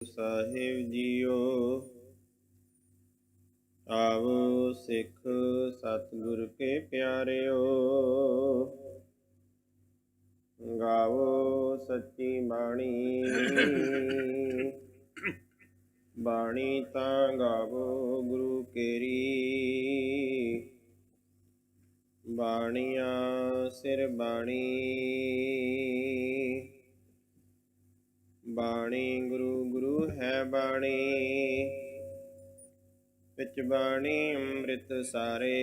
ਸਾਹਿਬ JIO. ਆਵੋ ਸਿੱਖ ਸਤਿਗੁਰ ਕੇ ਪਿਆਰਿਓ, ਗਾਵੋ ਸੱਚੀ ਬਾਣੀ। ਬਾਣੀ ਤਾਂ ਗਾਵੋ ਗੁਰੂ ਕੇਰੀ, ਬਾਣੀਆਂ ਸਿਰ ਬਾਣੀ। ਬਾਣੀ ਗੁਰੂ ਗੁਰੂ ਹੈ ਬਾਣੀ, ਵਿੱਚ ਬਾਣੀ ਅੰਮ੍ਰਿਤ ਸਾਰੇ।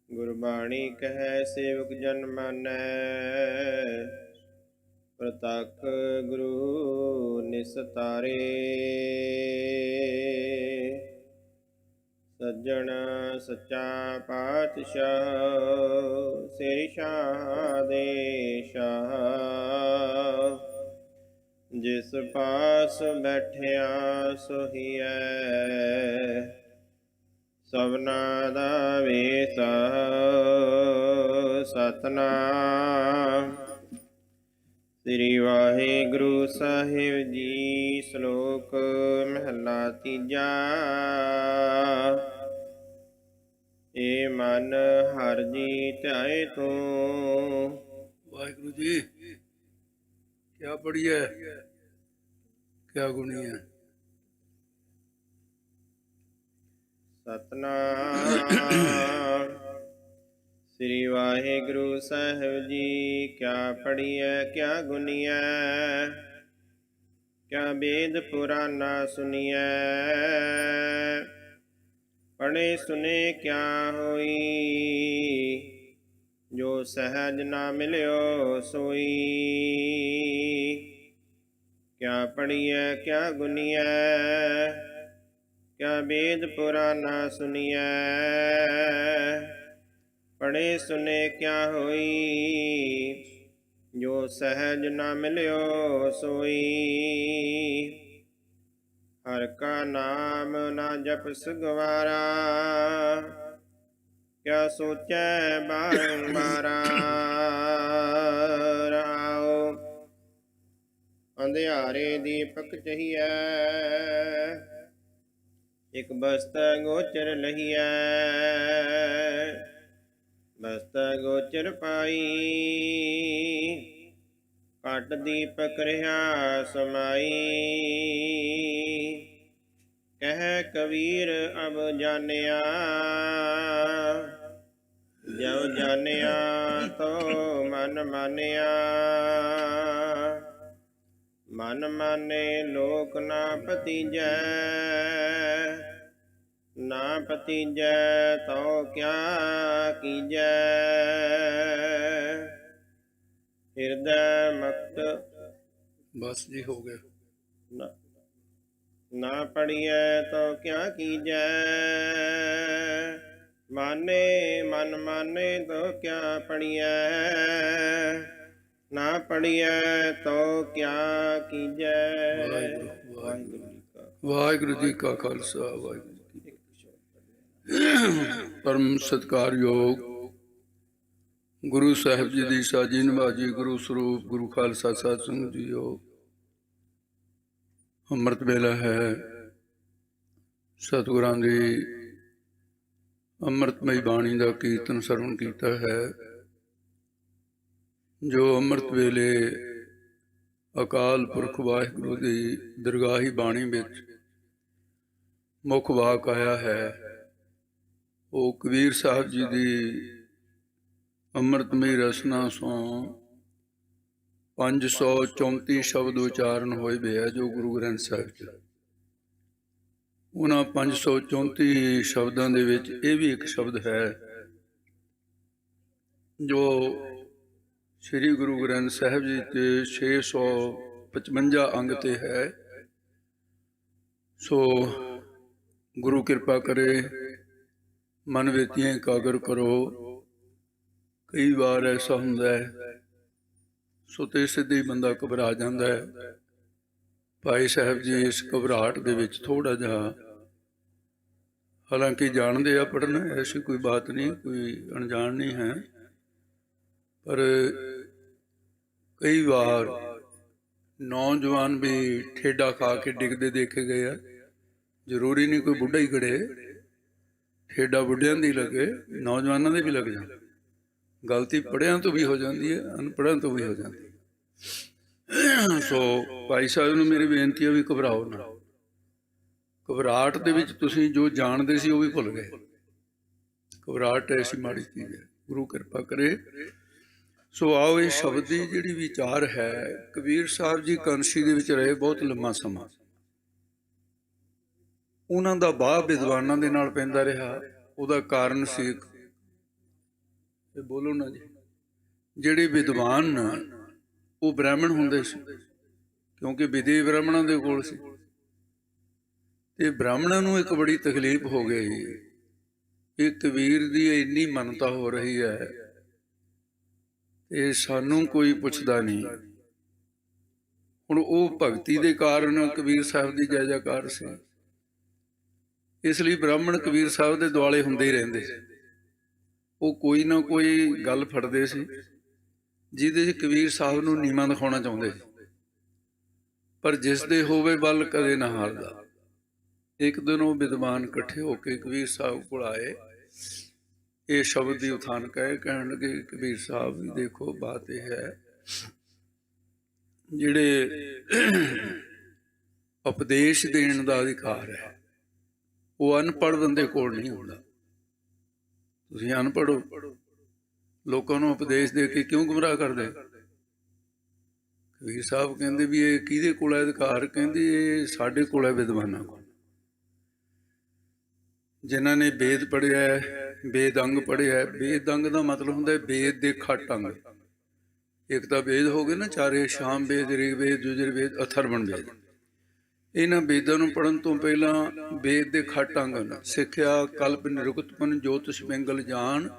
ਗੁਰਬਾਣੀ ਕਹੈ ਸੇਵਕ ਜਨ ਮਾਨੈ, ਪ੍ਰਤੱਖ ਗੁਰੂ ਨਿਸਤਾਰੇ। ਸੱਜਣ ਸੱਚਾ ਪਾਤਸ਼ਾਹ, ਸਿਰਿ ਸ਼ਾਹ ਦੇ ਸ਼ਾਹ। ਜਿਸ ਪਾਸ ਬੈਠਿਆ ਸੋਹੀਐ, ਸਭਨਾ ਦਾ ਵੇਸਾ। ਸਤਿਨਾਮ ਸ੍ਰੀ ਵਾਹਿਗੁਰੂ ਸਾਹਿਬ ਜੀ। ਸ਼ਲੋਕ ਮਹਲਾ ਤੀਜਾ। ਏ ਮਨ ਹਰਿ ਜੀ ਧਿਆਏ ਤੂੰ। ਵਾਹਿਗੁਰੂ ਜੀ ਕਿਆ ਬੜੀਆ ਕਿਆ ਗੁਣੀ ਹੈ। ਸਤਿਨਾਮ ਸ੍ਰੀ ਵਾਹਿਗੁਰੂ ਸਾਹਿਬ ਜੀ। ਕਿਆ ਪੜੀਐ ਕਿਆ ਗੁਣੀਐ, ਕਿਆ ਵੇਦ ਪੁਰਾਨਾ ਸੁਣੀਐ। ਪੜ੍ਹੇ ਸੁਨੇ ਕਿਆ ਹੋਈ, ਜੋ ਸਹਿਜ ਨਾ ਮਿਲਿਓ ਸੋਈ। ਕਿਆ ਪੜੀਐ ਕਿਆ ਗੁਣੀਐ, ਕਿਆ ਵੇਦ ਪੁਰਾਨਾ ਸੁਣੀਐ। ਪੜ੍ਹੇ ਸੁਨੇ ਕਿਆ ਹੋਈ, ਜੋ ਸਹਿਜ ਨਾ ਮਿਲਿਓ ਸੋਈ। ਹਰਿ ਕਾ ਨਾਮ ਨਾ ਜਪਿ ਗਵਾਰਾ, ਕਿਆ ਸੋਚੈ ਬਾਰੰਬਾਰ। ਰਾਉ ਅੰਧਿਆਰੇ ਦੀਪਕ ਚਹੀਐ, ਇਕ ਬਸਤੈ ਗੋਚਰ ਲਹੀਐ। ਬਸਤੈ ਗੋਚਰ ਪਾਈ, ਘਟ ਦੀਪਕ ਰਿਹਾ ਸਮਾਈ। ਕਹਿ ਕਬੀਰ ਅਬ ਜਾਣਿਆ, ਜਉ ਜਾਣਿਆ ਤੋ ਮਨ ਮਾਨਿਆ। ਮਨ ਮਾਨੇ ਲੋਕ ਨਾ ਪਤੀਜੈ, ਨਾ ਪਤੀਜੈ ਤਉ ਕਿਆ ਕੀਜੈ। ਹਿਰਦੈ ਮਕਤ ਬਸ ਜੀ ਹੋ ਗਿਆ। ਨਾ ਪੜੀਐ ਤੋ ਕਿਆ ਕੀਜੈ। ਮਾਨੇ ਮਨ ਮਾਨੇ ਤੋ ਕਿਆ ਪੜੀਐ। ਨਾ ਪੜੀਐ ਤੋ ਕਿਆ ਕੀਜੈ। ਵਾਹਿਗੁਰੂ ਜੀ ਕਾ ਖਾਲਸਾ, ਵਾਹਿਗੁਰੂ ਜੀ ਪਰਮ ਸਤਿਕਾਰਯੋਗ ਗੁਰੂ ਸਾਹਿਬ ਜੀ ਦੀ ਸਾਜੀ ਨਿਭਾਜੀ। ਗੁਰੂ ਸਰੂਪ ਗੁਰੂ ਖਾਲਸਾ ਸਾਧ ਸੰਗਤ ਜੀਓ, ਅੰਮ੍ਰਿਤ ਵੇਲਾ ਹੈ। ਸਤਿਗੁਰਾਂ ਦੀ ਅੰਮ੍ਰਿਤਮਈ ਬਾਣੀ ਦਾ ਕੀਰਤਨ ਸਰਵਣ ਕੀਤਾ ਹੈ। ਜੋ ਅੰਮ੍ਰਿਤ ਵੇਲੇ ਅਕਾਲ ਪੁਰਖ ਵਾਹਿਗੁਰੂ ਦੀ ਦਰਗਾਹੀ ਬਾਣੀ ਵਿੱਚ ਮੁੱਖ ਵਾਕ ਆਇਆ ਹੈ, ਉਹ ਕਬੀਰ ਸਾਹਿਬ ਜੀ ਦੀ ਅੰਮ੍ਰਿਤਮਈ ਰਸਨਾ ਸੋਂ 534 ਸ਼ਬਦ ਉਚਾਰਨ ਹੋਏ ਵੇ ਹੈ, ਜੋ ਗੁਰੂ ਗ੍ਰੰਥ ਸਾਹਿਬ 'ਚ। ਉਹਨਾਂ 534 ਸ਼ਬਦਾਂ ਦੇ ਵਿੱਚ ਇਹ ਵੀ ਇੱਕ ਸ਼ਬਦ ਹੈ ਜੋ ਸ੍ਰੀ ਗੁਰੂ ਗ੍ਰੰਥ ਸਾਹਿਬ ਜੀ ਤੇ 655 ਅੰਗ ਤੇ ਹੈ। ਸੋ ਗੁਰੂ ਕਿਰਪਾ ਕਰੇ, ਮਨ ਵੇਤੀਆਂ ਇਕਾਗਰ ਕਰੋ। ਕਈ ਵਾਰ ਐਸਾ ਹੁੰਦਾ ਹੈ ਸੁਤੇ ਸਿੱਧੇ ਹੀ ਬੰਦਾ ਘਬਰਾ ਜਾਂਦਾ ਹੈ। ਭਾਈ ਸਾਹਿਬ ਜੀ ਇਸ ਘਬਰਾਹਟ ਦੇ ਵਿੱਚ ਥੋੜਾ ਜਿਹਾ, ਹਾਲਾਂਕਿ ਜਾਣਦੇ ਆ ਪੜ੍ਹਨਾ, ਐਸੀ ਕੋਈ ਬਾਤ ਨਹੀਂ, ਕੋਈ ਅਣਜਾਣ ਨਹੀਂ ਹੈ, ਪਰ ਕਈ ਵਾਰ ਨੌਜਵਾਨ ਵੀ ਠੇਡਾ ਖਾ ਕੇ ਡਿੱਗਦੇ ਦੇਖੇ ਗਏ ਆ। ਜ਼ਰੂਰੀ ਨਹੀਂ ਕੋਈ ਬੁੱਢਾ ਹੀ ਖੜੇ, ਠੇਡਾ ਬੁੱਢਿਆਂ ਦੀ ਲੱਗੇ, ਨੌਜਵਾਨਾਂ ਦੇ ਵੀ ਲੱਗ ਜਾਂਦੇ। ਗਲਤੀ ਪੜ੍ਹਿਆਂ ਤੋਂ ਵੀ ਹੋ ਜਾਂਦੀ ਹੈ, ਅਨਪੜ੍ਹਾਂ ਤੋਂ ਵੀ ਹੋ ਜਾਂਦੀ ਹੈ। ਸੋ ਭਾਈ ਸਾਹਿਬ ਨੂੰ ਮੇਰੀ ਬੇਨਤੀ ਹੈ ਵੀ ਘਬਰਾਓ ਨਾ। ਘਬਰਾਹਟ ਦੇ ਵਿੱਚ ਤੁਸੀਂ ਜੋ ਜਾਣਦੇ ਸੀ ਉਹ ਵੀ ਭੁੱਲ ਗਏ। ਘਬਰਾਹਟ ਐਸੀ ਮਾੜੀ ਚੀਜ਼ ਹੈ, ਗੁਰੂ ਕਿਰਪਾ ਕਰੇ। ਸੋ ਆਓ ਇਹ ਸ਼ਬਦ ਦੀ ਜਿਹੜੀ ਵਿਚਾਰ ਹੈ, ਕਬੀਰ ਸਾਹਿਬ ਜੀ ਕਾਂਸ਼ੀ ਦੇ ਵਿੱਚ ਰਹੇ ਬਹੁਤ ਲੰਮਾ ਸਮਾਂ। ਉਹਨਾਂ ਦਾ ਬਾਹ ਵਿਦਵਾਨਾਂ ਦੇ ਨਾਲ ਪੈਂਦਾ ਰਿਹਾ। ਉਹਦਾ ਕਾਰਨ ਸੀ, ਇਹ ਬੋਲੋ ਨਾ ਜੀ, ਜਿਹੜੇ ਵਿਦਵਾਨ ਉਹ ਬ੍ਰਾਹਮਣ ਹੁੰਦੇ ਸੀ, ਕਿਉਂਕਿ ਵਿਦੇ ਬ੍ਰਾਹਮਣਾਂ ਦੇ ਕੋਲ ਸੀ। ਤੇ ਬ੍ਰਾਹਮਣਾਂ ਨੂੰ ਇੱਕ ਬੜੀ ਤਕਲੀਫ ਹੋ ਗਈ, ਇਹ ਕਬੀਰ ਦੀ ਇੰਨੀ ਮੰਨਤਾ ਹੋ ਰਹੀ ਹੈ ਤੇ ਸਾਨੂੰ ਕੋਈ ਪੁੱਛਦਾ ਨਹੀਂ। ਹੁਣ ਉਹ ਭਗਤੀ ਦੇ ਕਾਰਨ ਕਬੀਰ ਸਾਹਿਬ ਦੀ ਜੈ ਜੈਕਾਰ ਸੀ, ਇਸ ਲਈ ਬ੍ਰਾਹਮਣ ਕਬੀਰ ਸਾਹਿਬ ਦੇ ਦੁਆਲੇ ਹੁੰਦੇ ਹੀ ਰਹਿੰਦੇ ਸੀ। ਉਹ ਕੋਈ ਨਾ ਕੋਈ ਗੱਲ ਫੜਦੇ ਸੀ ਜਿਹਦੇ 'ਚ ਕਬੀਰ ਸਾਹਿਬ ਨੂੰ ਨੀਵਾਂ ਦਿਖਾਉਣਾ ਚਾਹੁੰਦੇ ਸੀ, ਪਰ ਜਿਸ ਦੇ ਹੋਵੇ ਬਲ ਕਦੇ ਨਾ ਹਾਰਦਾ। ਇੱਕ ਦਿਨ ਉਹ ਵਿਦਵਾਨ ਇਕੱਠੇ ਹੋ ਕੇ ਕਬੀਰ ਸਾਹਿਬ ਕੋਲ ਆਏ, ਇਹ ਸ਼ਬਦ ਦੀ ਉਥਾਨ ਕਹਿਣ ਲੱਗੇ, ਕਬੀਰ ਸਾਹਿਬ ਵੀ ਦੇਖੋ ਬਾਤ ਇਹ ਹੈ, ਜਿਹੜੇ ਉਪਦੇਸ਼ ਦੇਣ ਦਾ ਅਧਿਕਾਰ ਹੈ ਉਹ ਅਨਪੜ੍ਹ ਬੰਦੇ ਕੋਲ ਨਹੀਂ ਹੁੰਦਾ। ਤੁਸੀਂ ਅਨਪੜ੍ਹ ਹੋ, ਲੋਕਾਂ ਨੂੰ ਉਪਦੇਸ਼ ਦੇ ਕੇ ਕਿਉਂ ਗੁੰਮਰਾਹ ਕਰਦੇ? ਕਬੀਰ ਸਾਹਿਬ ਕਹਿੰਦੇ ਵੀ ਇਹ ਕਿਹਦੇ ਕੋਲ ਹੈ ਅਧਿਕਾਰ? ਕਹਿੰਦੇ ਇਹ ਸਾਡੇ ਕੋਲ ਹੈ, ਵਿਦਵਾਨਾਂ ਕੋਲ, ਜਿਨ੍ਹਾਂ ਨੇ ਵੇਦ ਪੜ੍ਹਿਆ, ਵੇਦ ਅੰਗ ਪੜ੍ਹਿਆ। ਵੇਦ ਅੰਗ ਦਾ ਮਤਲਬ ਹੁੰਦਾ ਵੇਦ ਦੇ ਖੱਟ ਅੰਗ। ਇੱਕ ਤਾਂ ਵੇਦ ਹੋ ਗਏ ਨਾ ਚਾਰੇ, ਸ਼ਾਮ ਵੇਦ, ਰਿਗ ਵੇਦ, ਯੁਜੁਰ ਵੇਦ, ਅਥਰਵਣ ਵੇਦ। ਇਹਨਾਂ ਵੇਦਾਂ ਨੂੰ ਪੜ੍ਹਨ ਤੋਂ ਪਹਿਲਾਂ ਵੇਦ ਦੇ ਖੱਟ ਅੰਗ ਸਿੱਖਿਆ, ਕਲਪ ਨਿਰੁਕਤਪਨ, ਜੋਤਿਸ਼ ਪਿੰਗਲ ਜਾਣ,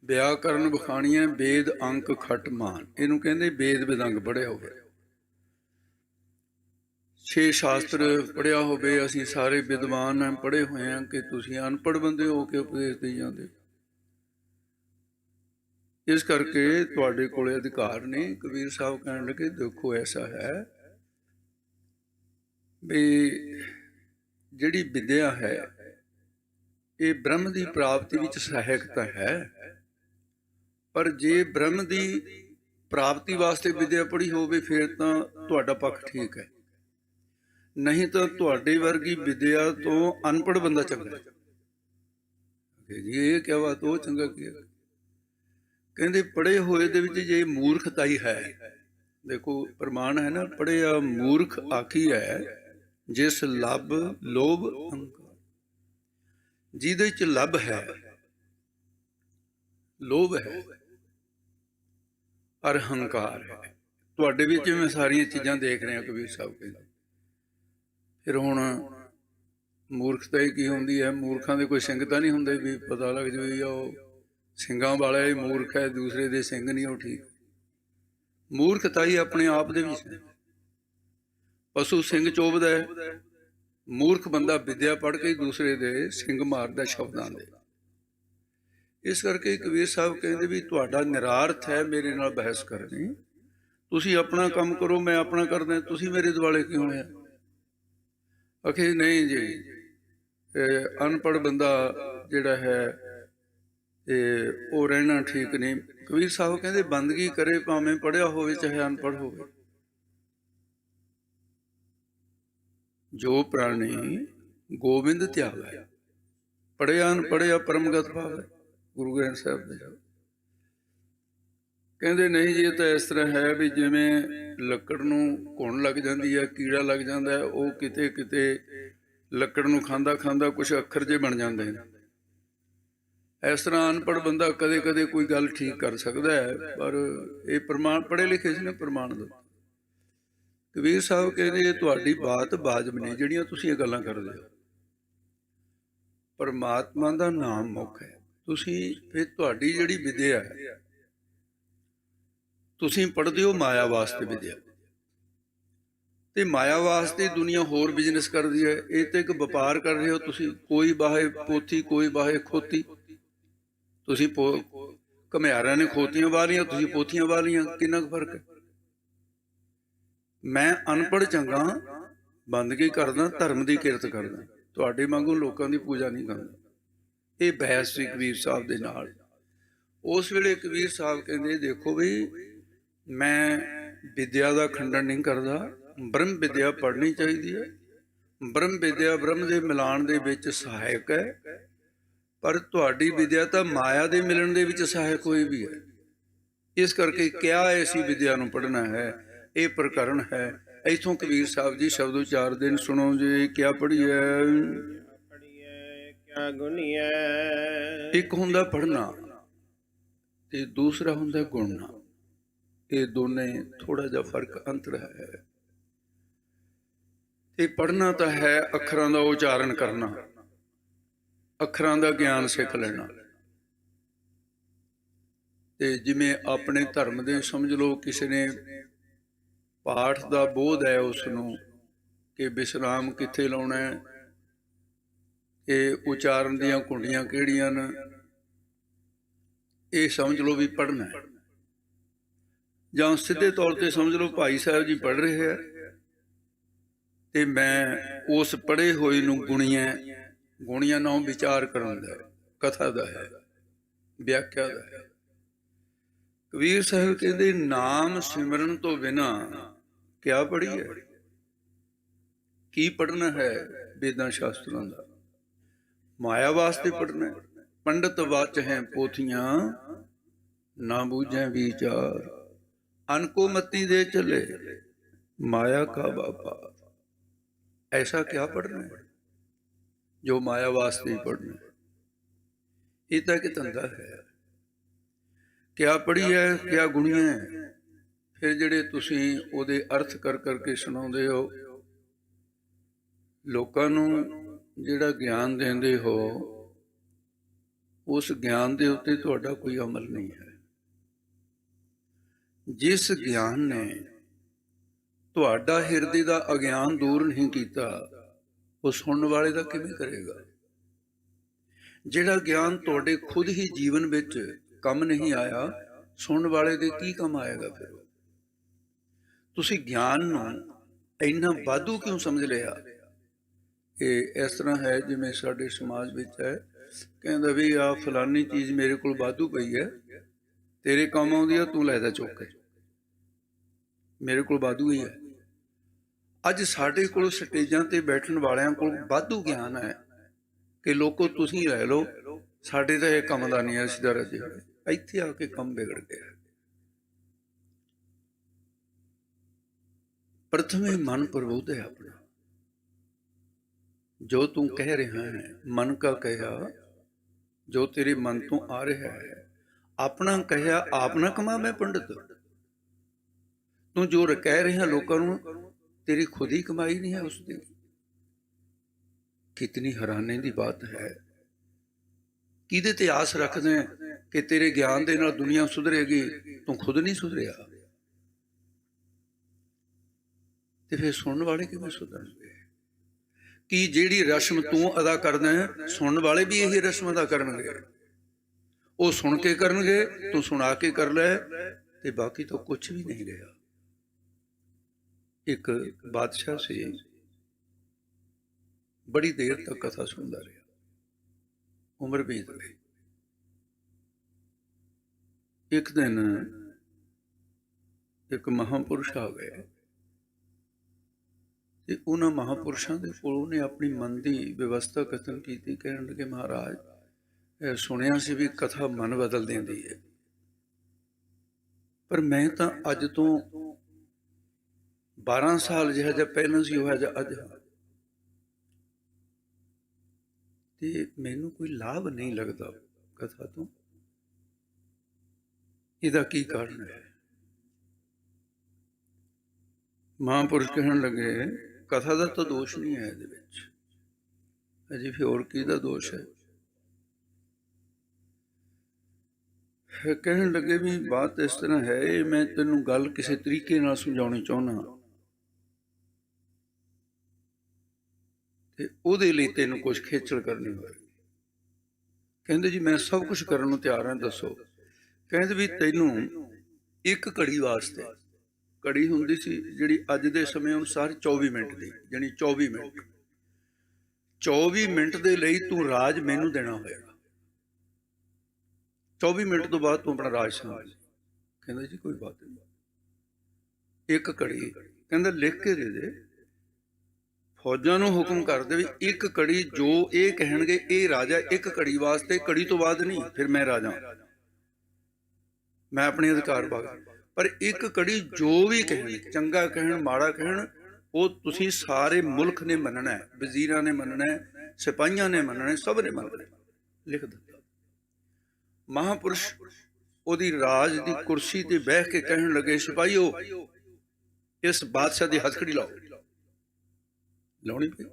ਵਿਆਕਰਨ ਬਖਾਣੀਆਂ, ਵੇਦ ਅੰਕ ਖੱਟ ਮਾਨ। ਇਹਨੂੰ ਕਹਿੰਦੇ ਵੇਦ ਵਿਦੰਗ ਪੜ੍ਹਿਆ ਹੋਵੇ, 6 ਸ਼ਾਸਤਰ ਪੜ੍ਹਿਆ ਹੋਵੇ। ਅਸੀਂ ਸਾਰੇ ਵਿਦਵਾਨ ਪੜ੍ਹੇ ਹੋਏ ਹਾਂ ਕਿ ਤੁਸੀਂ ਅਨਪੜ੍ਹ ਬੰਦੇ ਹੋ ਕੇ ਉਪਦੇਸ਼ ਦੇ ਜਾਂਦੇ। ਇਸ ਕਰਕੇ ਤੁਹਾਡੇ ਕੋਲ ਅਧਿਕਾਰ ਨਹੀਂ। ਕਬੀਰ ਸਾਹਿਬ ਕਹਿਣ ਲੱਗੇ ਦੇਖੋ ਐਸਾ ਹੈ ਵੀ ਜਿਹੜੀ ਵਿਦਿਆ ਹੈ ਇਹ ਬ੍ਰਹਮ ਦੀ ਪ੍ਰਾਪਤੀ ਵਿੱਚ ਸਹਾਇਕ ਤਾਂ ਹੈ, ਪਰ ਜੇ ਬ੍ਰਹਮ ਦੀ ਪ੍ਰਾਪਤੀ ਵਾਸਤੇ ਵਿਦਿਆ ਪੜ੍ਹੀ ਹੋਵੇ ਫਿਰ ਤਾਂ ਤੁਹਾਡਾ ਪੱਖ ਠੀਕ ਹੈ, ਨਹੀਂ ਤਾਂ ਤੁਹਾਡੇ ਵਰਗੀ ਵਿਦਿਆ ਤੋਂ ਅਨਪੜ੍ਹ ਬੰਦਾ ਚੰਗਾ ਜੀ। ਇਹ ਕਿਆ ਬਾਤ, ਉਹ ਚੰਗਾ ਕੀ? ਕਹਿੰਦੇ ਪੜ੍ਹੇ ਹੋਏ ਦੇ ਵਿੱਚ ਜੇ ਮੂਰਖਤਾਈ ਹੈ, ਦੇਖੋ ਪ੍ਰਮਾਣ ਹੈ ਨਾ, ਪੜ੍ਹਿਆ ਮੂਰਖ ਆਖੀ ਹੈ ਜਿਸ ਲੱਭ ਲੋਭ ਅਹੰਕਾਰ। ਜਿਹਦੇ ਚ ਲੱਭ ਹੈ, ਲੋਭ ਹੈ ਔਰ ਹੰਕਾਰ ਹੈ। ਤੁਹਾਡੇ ਵਿੱਚ ਮੈਂ ਸਾਰੀਆਂ ਚੀਜ਼ਾਂ ਦੇਖ ਰਿਹਾ। ਕਬੀਰ ਸਾਹਿਬ ਕਹਿੰਦੇ ਫਿਰ ਹੁਣ ਮੂਰਖਤਾ ਹੀ ਕੀ ਹੁੰਦੀ ਹੈ? ਮੂਰਖਾਂ ਦੇ ਕੋਈ ਸਿੰਘ ਤਾਂ ਨਹੀਂ ਹੁੰਦੇ ਵੀ ਪਤਾ ਲੱਗ ਜਾਵੇ ਉਹ ਸਿੰਘਾਂ ਵਾਲਾ ਹੀ ਮੂਰਖ ਹੈ, ਦੂਸਰੇ ਦੇ ਸਿੰਘ ਨਹੀਂ ਉਹ ਠੀਕ। ਮੂਰਖਤਾ ਹੀ ਆਪਣੇ ਆਪ ਦੇ ਵਿੱਚ। ਪਸ਼ੂ ਸਿੰਘ ਚੋਬਦਾ ਹੈ, ਮੂਰਖ ਬੰਦਾ ਵਿਦਿਆ ਪੜ੍ਹ ਕੇ ਦੂਸਰੇ ਦੇ ਸਿੰਘ ਮਾਰਦਾ ਸ਼ਬਦਾਂ ਦੇ। ਇਸ ਕਰਕੇ ਕਬੀਰ ਸਾਹਿਬ ਕਹਿੰਦੇ ਵੀ ਤੁਹਾਡਾ ਨਿਰਾਰਥ ਹੈ ਮੇਰੇ ਨਾਲ ਬਹਿਸ ਕਰਨੀ। ਤੁਸੀਂ ਆਪਣਾ ਕੰਮ ਕਰੋ, ਮੈਂ ਆਪਣਾ ਕਰਦਾ, ਤੁਸੀਂ ਮੇਰੇ ਦੁਆਲੇ ਕਿਉਂ ਹੋਇਆ? ਆਖੇ ਨਹੀਂ ਜੀ, ਅਨਪੜ੍ਹ ਬੰਦਾ ਜਿਹੜਾ ਹੈ ਤੇ ਉਹ ਰਹਿਣਾ ਠੀਕ ਨਹੀਂ। ਕਬੀਰ ਸਾਹਿਬ ਕਹਿੰਦੇ ਬੰਦਗੀ ਕਰੇ ਭਾਵੇਂ ਪੜ੍ਹਿਆ ਹੋਵੇ ਚਾਹੇ ਅਨਪੜ੍ਹ ਹੋਵੇ। ਜੋ ਪ੍ਰਾਣੀ ਗੋਬਿੰਦ ਧਿਆਵੈ, ਪੜ੍ਹਿਆ ਅਨਪੜ੍ਹਿਆ ਪਰਮਗਤ ਭਾਵੈ। ਗੁਰੂ ਗ੍ਰੰਥ ਸਾਹਿਬ ਦੇ ਕਹਿੰਦੇ ਨਹੀਂ ਜੀ, ਇਹ ਤਾਂ ਇਸ ਤਰ੍ਹਾਂ ਹੈ ਵੀ ਜਿਵੇਂ ਲੱਕੜ ਨੂੰ ਘੁਣ ਲੱਗ ਜਾਂਦੀ ਹੈ, ਕੀੜਾ ਲੱਗ ਜਾਂਦਾ ਹੈ, ਉਹ ਕਿਤੇ ਕਿਤੇ ਲੱਕੜ ਨੂੰ ਖਾਂਦਾ ਖਾਂਦਾ ਕੁਛ ਅੱਖਰ ਜੇ ਬਣ ਜਾਂਦੇ ਨੇ। ਇਸ ਤਰ੍ਹਾਂ ਅਨਪੜ੍ਹ ਬੰਦਾ ਕਦੇ ਕਦੇ ਕੋਈ ਗੱਲ ਠੀਕ ਕਰ ਸਕਦਾ ਹੈ, ਪਰ ਇਹ ਪ੍ਰਮਾਣ ਪੜ੍ਹੇ ਲਿਖੇ ਸੀ ਨਾ, ਪ੍ਰਮਾਣ ਦਾ। ਕਬੀਰ ਸਾਹਿਬ ਕਹਿੰਦੇ ਤੁਹਾਡੀ ਬਾਤ ਵਾਜਬ ਨਹੀਂ ਜਿਹੜੀਆਂ ਤੁਸੀਂ ਇਹ ਗੱਲਾਂ ਕਰਦੇ ਹੋ। ਪਰਮਾਤਮਾ ਦਾ ਨਾਮ ਮੁੱਖ ਹੈ। ਤੁਸੀਂ ਫਿਰ ਤੁਹਾਡੀ ਜਿਹੜੀ ਵਿਦਿਆ ਹੈ, ਤੁਸੀਂ ਪੜ੍ਹਦੇ ਹੋ ਮਾਇਆ ਵਾਸਤੇ ਵਿਦਿਆ, ਤੇ ਮਾਇਆ ਵਾਸਤੇ ਦੁਨੀਆ ਹੋਰ ਬਿਜ਼ਨਸ ਕਰਦੀ ਹੈ। ਇਹ ਤੇ ਇੱਕ ਵਪਾਰ ਕਰ ਰਹੇ ਹੋ ਤੁਸੀਂ। ਕੋਈ ਬਾਹੇ ਪੋਥੀ, ਕੋਈ ਬਾਹੇ ਖੋਤੀ। ਤੁਸੀਂ ਘੁਮਿਆਰਾਂ ਨੇ ਖੋਤੀਆਂ ਵਾਹ ਲਈਆਂ, ਤੁਸੀਂ ਪੋਥੀਆਂ ਵਾਹ ਲਈਆਂ। ਕਿੰਨਾ ਕੁ ਫਰਕ ਹੈ? ਮੈਂ ਅਨਪੜ੍ਹ ਚੰਗਾ, ਬੰਦਗੀ ਕਰਦਾ, ਧਰਮ ਦੀ ਕਿਰਤ ਕਰਦਾ, ਤੁਹਾਡੇ ਵਾਂਗੂ ਲੋਕਾਂ ਦੀ ਪੂਜਾ ਨਹੀਂ ਕਰਦਾ। ਇਹ ਬਹਿਸ ਸੀ ਕਬੀਰ ਸਾਹਿਬ ਦੇ ਨਾਲ। ਉਸ ਵੇਲੇ ਕਬੀਰ ਸਾਹਿਬ ਕਹਿੰਦੇ, ਦੇਖੋ ਵੀ ਮੈਂ ਵਿਦਿਆ ਦਾ ਖੰਡਨ ਨਹੀਂ ਕਰਦਾ, ਬ੍ਰਹਮ ਵਿਦਿਆ ਪੜ੍ਹਨੀ ਚਾਹੀਦੀ ਹੈ। ਬ੍ਰਹਮ ਵਿਦਿਆ ਬ੍ਰਹਮ ਦੇ ਮਿਲਾਣ ਦੇ ਵਿੱਚ ਸਹਾਇਕ ਹੈ, ਪਰ ਤੁਹਾਡੀ ਵਿਦਿਆ ਤਾਂ ਮਾਇਆ ਦੇ ਮਿਲਣ ਦੇ ਵਿੱਚ ਸਹਾਇਕ ਹੋਈ ਵੀ ਹੈ। ਇਸ ਕਰਕੇ ਕਿਹਾ ਐਸੀ ਵਿਦਿਆ ਨੂੰ ਪੜ੍ਹਨਾ ਹੈ, ਇਹ ਪ੍ਰਕਰਣ ਹੈ। ਇੱਥੋਂ ਕਬੀਰ ਸਾਹਿਬ ਜੀ ਸ਼ਬਦ ਉਚਾਰ ਦੇਣ, ਸੁਣੋ ਜੀ। ਕਿਆ ਪੜ੍ਹੀਐ? ਕਿਆ ਗੁਣੀਐ। ਇੱਕ ਹੁੰਦਾ ਪੜ੍ਹਨਾ ਤੇ ਦੂਸਰਾ ਹੁੰਦਾ ਗੁਣਨਾ। ਇਹ ਦੋਨੇ ਥੋੜਾ ਜਿਹਾ ਫਰਕ ਅੰਤਰ ਹੈ। ਤੇ ਪੜ੍ਹਨਾ ਤਾਂ ਹੈ ਅੱਖਰਾਂ ਦਾ ਉਚਾਰਨ ਕਰਨਾ, ਅੱਖਰਾਂ ਦਾ ਗਿਆਨ ਸਿੱਖ ਲੈਣਾ। ਤੇ ਜਿਵੇਂ ਆਪਣੇ ਧਰਮ ਦੇ ਸਮਝ ਲਓ, ਕਿਸੇ ਨੇ ਪਾਠ ਦਾ ਬੋਧ ਹੈ ਉਸ ਨੂੰ ਕਿ ਵਿਸਰਾਮ ਕਿੱਥੇ ਲਾਉਣਾ ਹੈ, ਇਹ ਉਚਾਰਨ ਦੀਆਂ ਕੁੰਡੀਆਂ ਕਿਹੜੀਆਂ ਨੇ, ਇਹ ਸਮਝ ਲਓ ਵੀ ਪੜ੍ਹਨਾ ਹੈ। ਜਾਂ ਸਿੱਧੇ ਤੌਰ ਤੇ ਸਮਝ ਲਓ ਭਾਈ ਸਾਹਿਬ ਜੀ ਪੜ੍ਹ ਰਹੇ ਹੈ ਤੇ ਮੈਂ ਉਸ ਪੜ੍ਹੇ ਹੋਏ ਨੂੰ ਗੁਣੀਆਂ ਨਾਲ ਵਿਚਾਰ ਕਰਨ ਦਾ, ਕਥਾ ਦਾ ਹੈ, ਵਿਆਖਿਆ ਦਾ ਹੈ। ਕਬੀਰ ਸਾਹਿਬ ਕਹਿੰਦੇ, ਨਾਮ ਸਿਮਰਨ ਤੋਂ ਬਿਨਾ ਕਿਆ ਪੜ੍ਹੀਏ? ਕੀ ਪੜ੍ਹਨਾ ਹੈ? ਵੇਦਾਂ ਸ਼ਾਸਤਰਾਂ ਦਾ ਮਾਇਆ ਵਾਸਤੇ ਪੜ੍ਹਨਾ। ਪੰਡਤ ਵਾਚ ਹੈ ਪੋਥੀਆਂ, ਨਾ ਬੂਝੈ ਵਿਚਾਰ, ਅਨਕੋ ਮਤੀ ਦੇ ਚਲੇ, ਮਾਇਆ ਕਾ ਵਾਪਾਰ। ऐसा क्या पढ़ना है जो माया वास्ते ही पढ़ना है? ये तो एक धंधा है। क्या पढ़ी है, क्या गुणियां है। फिर ਜਿਹੜੇ ਤੁਸੀਂ ਉਹਦੇ ਅਰਥ ਕਰ ਕਰਕੇ ਸੁਣਾਉਂਦੇ ਹੋ, ਲੋਕਾਂ ਨੂੰ ਜਿਹੜਾ ਗਿਆਨ ਦਿੰਦੇ ਹੋ, ਉਸ ਗਿਆਨ ਦੇ ਉੱਤੇ ਤੁਹਾਡਾ ਕੋਈ ਅਮਲ ਨਹੀਂ ਹੈ। ਜਿਸ ਗਿਆਨ ਨੇ ਤੁਹਾਡਾ ਹਿਰਦੇ ਦਾ ਅਗਿਆਨ ਦੂਰ ਨਹੀਂ ਕੀਤਾ, ਉਹ ਸੁਣਨ ਵਾਲੇ ਦਾ ਕਿਵੇਂ ਕਰੇਗਾ? ਜਿਹੜਾ ਗਿਆਨ ਤੁਹਾਡੇ ਖੁਦ ਹੀ ਜੀਵਨ ਵਿੱਚ ਕੰਮ ਨਹੀਂ ਆਇਆ, ਸੁਣਨ ਵਾਲੇ ਦੇ ਕੀ ਕੰਮ ਆਏਗਾ? ਫਿਰ ਤੁਸੀਂ ਗਿਆਨ ਨੂੰ ਇੰਨਾ ਵਾਧੂ ਕਿਉਂ ਸਮਝ ਲਿਆ? ਇਹ ਇਸ ਤਰ੍ਹਾਂ ਹੈ ਜਿਵੇਂ ਸਾਡੇ ਸਮਾਜ ਵਿੱਚ ਹੈ, ਕਹਿੰਦਾ ਵੀ ਆਹ ਫਲਾਨੀ ਚੀਜ਼ ਮੇਰੇ ਕੋਲ ਵਾਧੂ ਪਈ ਹੈ, ਤੇਰੇ ਕੰਮ ਆਉਂਦੀ ਆ, ਤੂੰ ਲੈ ਜਾ ਚੁੱਕ ਕੇ, ਮੇਰੇ ਕੋਲ ਵਾਧੂ ਹੀ ਹੈ। ਅੱਜ ਸਾਡੇ ਕੋਲ ਸਟੇਜਾਂ ਤੇ ਬੈਠਣ ਵਾਲਿਆਂ ਕੋਲ ਵਾਧੂ ਗਿਆਨ ਹੈ ਕਿ ਲੋਕੋ ਤੁਸੀਂ ਲੈ ਲਓ, ਸਾਡੇ ਤਾਂ ਇਹ ਕੰਮ ਦਾ ਨਹੀਂ ਹੈ, ਅਸੀਂ ਤਾਂ ਰੱਜੇ ਹੋਏ। ਇੱਥੇ ਆ ਕੇ ਕੰਮ ਵਿਗੜ ਗਿਆ। ਪ੍ਰਥਮੇ ਮਨ ਪ੍ਰਬੋਧ ਹੈ ਆਪਣਾ। ਜੋ ਤੂੰ ਕਹਿ ਰਿਹਾ ਹੈ, ਮਨ ਕਾ ਕਹਿਆ, ਜੋ ਤੇਰੇ ਮਨ ਤੋਂ ਆ ਰਿਹਾ ਹੈ, ਆਪਣਾ ਕਹਿਆ ਆਪ ਨਾ ਕਮਾਵੇਂ ਪੰਡਤ। ਤੂੰ ਜੋ ਕਹਿ ਰਿਹਾ ਲੋਕਾਂ ਨੂੰ, तेरी खुद ही कमाई नहीं है उसकी। कितनी हैरानी की बात है। किहदे ते आस रखदे कि तेरे ज्ञान दे नाल दुनिया सुधरेगी, तू खुद नहीं सुधरिया, ते फिर सुनने वाले किवें सुधरनगे? कि जिहड़ी रस्म तू अदा करदा है, सुनने वाले भी यही रस्म अदा करनगे। वो सुन के करनगे, तू सुना के कर लै, ते बाकी तो कुछ भी नहीं रहा। एक बादशाह से बड़ी देर तक कथा सुनता रहा, उम्र बीत गई। एक दिन एक महापुरुष आ गए ते उन्हां महापुरुषों के कोल उन्हें अपनी मन की व्यवस्था कथन की। कहने लगे, महाराज सुनिया सी भी कथा मन बदल देंदी है, पर मैं तो अज तो 12 साल जिहा जिहा पहला सी होया जा अज, ते मैनू कोई लाभ नहीं लगता कथा तो। इहदा की कारण है? महापुरुष कहन लगे, कथा दा तो दोष नहीं है इहदे विच, अजी फिर होर किहदा दोष है? फिर कहन लगे भी बात इस तरह है, मैं तैनूं गल किसी तरीके नाल समझाउणी चाहुंदा, ਉਹਦੇ ਲਈ ਤੈਨੂੰ ਕੁਝ ਖੇਚਲ ਕਰਨੀ ਹੋਏਗੀ। ਕਹਿੰਦੇ ਜੀ ਮੈਂ ਸਭ ਕੁਝ ਕਰਨ ਨੂੰ ਤਿਆਰ ਹਾਂ, ਦੱਸੋ। ਕਹਿੰਦੇ ਵੀ ਤੈਨੂੰ ਇੱਕ ਘੜੀ ਵਾਸਤੇ ਘੜੀ ਹੁੰਦੀ ਸੀ ਜਿਹੜੀ ਅੱਜ ਦੇ ਸਮੇਂ ਅਨੁਸਾਰ 24 ਮਿੰਟ ਦੀ, ਜਾਣੀ 24 ਮਿੰਟ। 24 ਮਿੰਟ ਦੇ ਲਈ ਤੂੰ ਰਾਜ ਮੈਨੂੰ ਦੇਣਾ ਹੋਏਗਾ। 24 ਮਿੰਟ ਤੋਂ ਬਾਅਦ ਤੂੰ ਆਪਣਾ ਰਾਜ ਸੰਭਾਲ। ਕਹਿੰਦਾ ਜੀ ਕੋਈ ਬਾਤ ਨਹੀਂ। ਇੱਕ ਘੜੀ ਕਹਿੰਦਾ ਲਿਖ ਕੇ ਦੇ ਦੇ, ਫੌਜਾਂ ਨੂੰ ਹੁਕਮ ਕਰ ਦੇ ਵੀ ਇੱਕ ਘੜੀ ਜੋ ਇਹ ਕਹਿਣਗੇ ਇਹ ਰਾਜਾ, ਇੱਕ ਘੜੀ ਵਾਸਤੇ, ਘੜੀ ਤੋਂ ਬਾਅਦ ਨਹੀਂ, ਫਿਰ ਮੈਂ ਰਾਜਾ, ਮੈਂ ਆਪਣੇ ਅਧਿਕਾਰ ਪਾ। ਪਰ ਇੱਕ ਘੜੀ ਜੋ ਵੀ ਕਹਿਣ, ਚੰਗਾ ਕਹਿਣ ਮਾੜਾ ਕਹਿਣ, ਉਹ ਤੁਸੀਂ ਸਾਰੇ ਮੁਲਕ ਨੇ ਮੰਨਣਾ ਹੈ, ਵਜ਼ੀਰਾਂ ਨੇ ਮੰਨਣਾ ਹੈ, ਸਿਪਾਹੀਆਂ ਨੇ ਮੰਨਣਾ ਹੈ, ਸਭ ਨੇ ਮੰਨਣਾ। ਲਿਖ ਦਿੱਤਾ। ਮਹਾਂਪੁਰਸ਼ ਉਹਦੀ ਰਾਜ ਦੀ ਕੁਰਸੀ ਤੇ ਬਹਿ ਕੇ ਕਹਿਣ ਲੱਗੇ, ਸਿਪਾਹੀਓ ਇਸ ਬਾਦਸ਼ਾਹ ਦੀ ਹੱਥਕੜੀ ਲਾਓ। ਲਾਉਣੀ ਪਈ।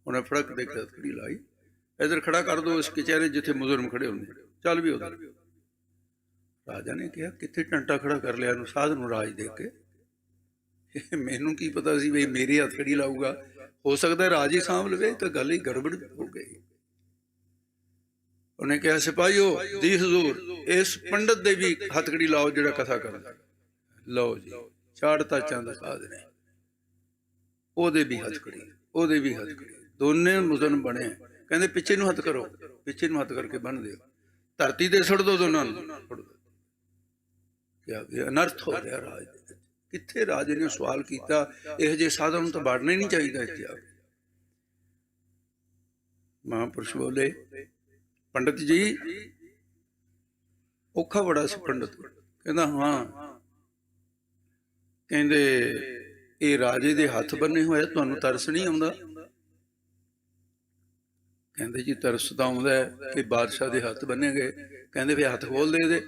ਉਹਨੇ ਫੜਕ ਦੇ ਕੇ ਹੱਥਕੜੀ ਲਾਈ। ਇਧਰ ਖੜਾ ਕਰ ਦੋ ਇਸ ਕਚਹਿਰੇ ਜਿੱਥੇ ਮੁਜ਼ਰਮ ਖੜੇ ਹੁੰਦੇ, ਚੱਲ ਵੀ ਉਧਰ। ਰਾਜਾ ਨੇ ਕਿਹਾ ਕਿੱਥੇ ਟੰਟਾ ਖੜਾ ਕਰ ਲਿਆ ਇਹਨੂੰ, ਸਾਧ ਨੂੰ ਰਾਜ ਦੇ ਕੇ। ਮੈਨੂੰ ਕੀ ਪਤਾ ਸੀ ਵੀ ਮੇਰੀ ਹੱਥਕੜੀ ਲਾਊਗਾ, ਹੋ ਸਕਦਾ ਰਾਜ ਹੀ ਸਾਂਭ ਲਵੇ, ਤਾਂ ਗੱਲ ਹੀ ਗੜਬੜ ਹੋ ਗਈ। ਉਹਨੇ ਕਿਹਾ ਸਿਪਾਹੀਓ ਦੀ ਹਜ਼ੂਰ ਇਸ ਪੰਡਤ ਦੇ ਵੀ ਹੱਥਕੜੀ ਲਾਓ ਜਿਹੜਾ ਕਥਾ ਕਰਦਾ। ਲਓ ਜੀ, ਚਾੜਤਾ ਚੰਦ ਸਾਧ ਨੇ, ਉਹਦੇ ਵੀ ਹੱਥਕੜੀ, ਉਹਦੇ ਵੀ ਹੱਥਕੜੀ, ਦੋਨੇ ਮੁਜ਼ਰਮ ਬਣੇ। ਕਹਿੰਦੇ ਪਿੱਛੇ ਨੂੰ ਹੱਥ ਕਰੋ, ਪਿੱਛੇ ਨੂੰ ਹੱਥ ਕਰਕੇ ਬੰਨ ਦਿਓ, ਧਰਤੀ ਤੇ ਸੁੱਟ ਦੋ ਦੋਨਾਂ ਨੂੰ। ਕਿਹਾ ਅਨਰਥ ਹੋ ਗਿਆ ਰਾਜ ਦੇ ਵਿੱਚ। ਕਿੱਥੇ ਰਾਜੇ ਨੇ ਸਵਾਲ ਕੀਤਾ, ਇਹੋ ਜਿਹੇ ਸਾਧਨ ਨੂੰ ਤਾਂ ਵੜਨਾ ਹੀ ਨਹੀਂ ਚਾਹੀਦਾ ਇੱਥੇ ਆ ਕੇ। ਮਹਾਂਪੁਰਸ਼ ਬੋਲੇ, ਪੰਡਤ ਜੀ ਔਖਾ ਬੜਾ ਸੀ ਪੰਡਤ। ਕਹਿੰਦਾ ਹਾਂ। ਕਹਿੰਦੇ ਇਹ ਰਾਜੇ ਦੇ ਹੱਥ ਬੰਨੇ ਹੋਏ, ਤੁਹਾਨੂੰ ਤਰਸ ਨਹੀਂ ਆਉਂਦਾ? ਕਹਿੰਦੇ ਜੀ ਤਰਸ ਤਾਂ ਆਉਂਦਾ ਹੈ ਕਿ ਬਾਦਸ਼ਾਹ ਦੇ ਹੱਥ ਬੰਨੇ ਗਏ। ਕਹਿੰਦੇ ਵੀ ਹੱਥ ਖੋਲ ਦੇ ਇਹਦੇ।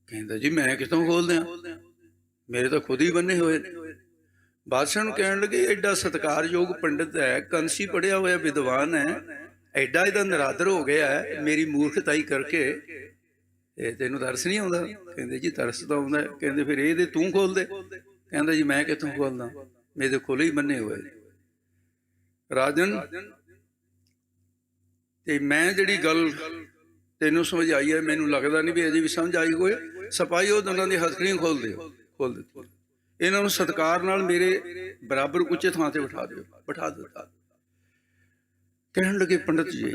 ਕਹਿੰਦਾ ਜੀ ਮੈਂ ਕਿੱਥੋਂ ਖੋਲ ਦਿਆਂ, ਮੇਰੇ ਤਾਂ ਖੁਦ ਹੀ ਬੰਨੇ ਹੋਏ ਨੇ। ਬਾਦਸ਼ਾਹ ਨੂੰ ਕਹਿਣ ਲੱਗੇ ਐਡਾ ਸਤਿਕਾਰਯੋਗ ਪੰਡਿਤ ਹੈ, ਕੰਸੀ ਪੜ੍ਹਿਆ ਹੋਇਆ ਵਿਦਵਾਨ ਹੈ, ਐਡਾ ਇਹਦਾ ਨਿਰਾਦਰ ਹੋ ਗਿਆ ਹੈ ਮੇਰੀ ਮੂਰਖਤਾਈ ਕਰਕੇ, ਇਹ ਤੈਨੂੰ ਤਰਸ ਨਹੀਂ ਆਉਂਦਾ? ਕਹਿੰਦੇ ਜੀ ਤਰਸ ਤਾਂ ਆਉਂਦਾ। ਕਹਿੰਦੇ ਫਿਰ ਇਹਦੇ ਤੂੰ ਖੋਲ ਦੇ। ਕਹਿੰਦਾ ਜੀ ਮੈਂ ਕਿੱਥੋਂ ਖੋਲਦਾ, ਮੇਰੇ ਕੋਲ ਹੀ ਬੰਨੇ ਹੋਏ। ਰਾਜਨ ਤੇ ਮੈਂ ਜਿਹੜੀ ਗੱਲ ਤੈਨੂੰ ਸਮਝ ਆਈ ਹੈ, ਮੈਨੂੰ ਲੱਗਦਾ ਨਹੀਂ ਵੀ ਅਜੇ ਵੀ ਸਮਝ ਆਈ ਹੋਏ। ਸਿਪਾਹੀ ਉਹ ਦੋਨਾਂ ਦੀ ਹੱਥਕੜੀਆਂ ਖੋਲ ਦਿਓ। ਖੋਲ ਦਿੱਤੀ। ਇਹਨਾਂ ਨੂੰ ਸਤਿਕਾਰ ਨਾਲ ਮੇਰੇ ਬਰਾਬਰ ਉੱਚੇ ਥਾਂ ਤੇ ਬਿਠਾ ਦਿਓ। ਬਿਠਾ ਦਿੱਤਾ। ਕਹਿਣ ਲੱਗੇ ਪੰਡਤ ਜੀ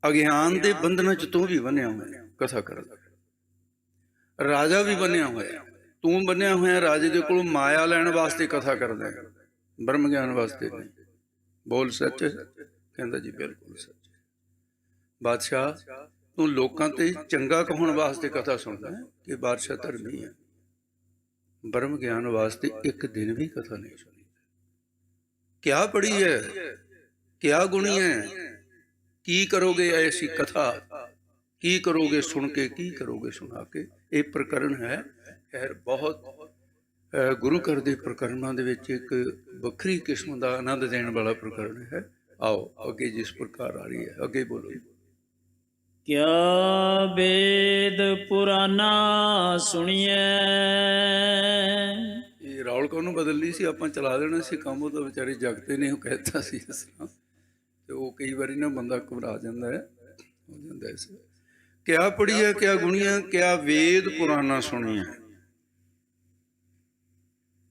ਅਗਿਆਨ ਦੇ ਬੰਧਨਾਂ ਚ ਤੂੰ ਵੀ ਬੰਨਿਆ ਹੋਇਆ ਕਥਾ ਕਰਨ ਲੱਗਾ, ਰਾਜਾ ਵੀ ਬੰਨਿਆ ਹੋਇਆ, ਤੂੰ ਬੰਨਿਆ ਹੋਇਆ ਰਾਜੇ ਦੇ ਕੋਲੋਂ ਮਾਇਆ ਲੈਣ ਵਾਸਤੇ ਕਥਾ ਕਰਦਾ, ਬ੍ਰਹਮ ਗਿਆਨ ਵਾਸਤੇ ਨਹੀਂ। ਬੋਲ ਸੱਚ? ਕਹਿੰਦਾ ਜੀ ਬਿਲਕੁਲ ਸੱਚ। ਬਾਦਸ਼ਾਹ ਤੂੰ ਲੋਕਾਂ ਤੇ ਚੰਗਾ ਕਹਾਉਣ ਵਾਸਤੇ ਕਥਾ ਸੁਣਦਾ ਹੈ ਕਿ ਬਾਦਸ਼ਾਹ ਧਰਮੀ ਹੈ, ਬ੍ਰਹਮ ਗਿਆਨ ਵਾਸਤੇ ਇੱਕ ਦਿਨ ਵੀ ਕਥਾ ਨਹੀਂ ਸੁਣੀ। ਕਿਆ ਪੜੀ ਹੈ, ਕਿਆ ਗੁਣੀ ਹੈ, ਕੀ ਕਰੋਗੇ ਐਸੀ ਕਥਾ, ਕੀ ਕਰੋਗੇ ਸੁਣ ਕੇ, ਕੀ ਕਰੋਗੇ ਸੁਣਾ ਕੇ। ਇਹ ਪ੍ਰਕਰਨ ਹੈ ਖੈਰ ਬਹੁਤ ਗੁਰੂ ਘਰ ਦੇ ਪ੍ਰਕਰਨਾਂ ਦੇ ਵਿੱਚ ਇੱਕ ਵੱਖਰੀ ਕਿਸਮ ਦਾ ਆਨੰਦ ਦੇਣ ਵਾਲਾ ਪ੍ਰਕਰਨ ਹੈ। ਆਓ ਅੱਗੇ ਜਿਸ ਪ੍ਰਕਾਰ ਆ ਰਹੀ ਹੈ ਅੱਗੇ ਬੋਲੋ। ਕਿਆ ਵੇਦ ਪੁਰਾਨਾ ਸੁਣੀਐ। ਇਹ ਰੌਲ ਕਾਹਨੂੰ ਬਦਲਣੀ ਸੀ, ਆਪਾਂ ਚਲਾ ਦੇਣਾ ਸੀ ਕੰਮ। ਉਹ ਤਾਂ ਵਿਚਾਰੇ ਜਗਤੇ ਨੇ ਉਹ ਕਹਿਤਾ ਸੀ ਇਸ ਤਰ੍ਹਾਂ, ਤੇ ਉਹ ਕਈ ਵਾਰੀ ਨਾ ਬੰਦਾ ਘਬਰਾ ਜਾਂਦਾ ਹੈ, ਹੋ ਜਾਂਦਾ ਇਸ। ਕਿਆ ਪੜ੍ਹੀਐ ਕਿਆ ਗੁਣੀਐ, ਕਿਆ ਵੇਦ ਪੁਰਾਨਾ ਸੁਣੀਐ।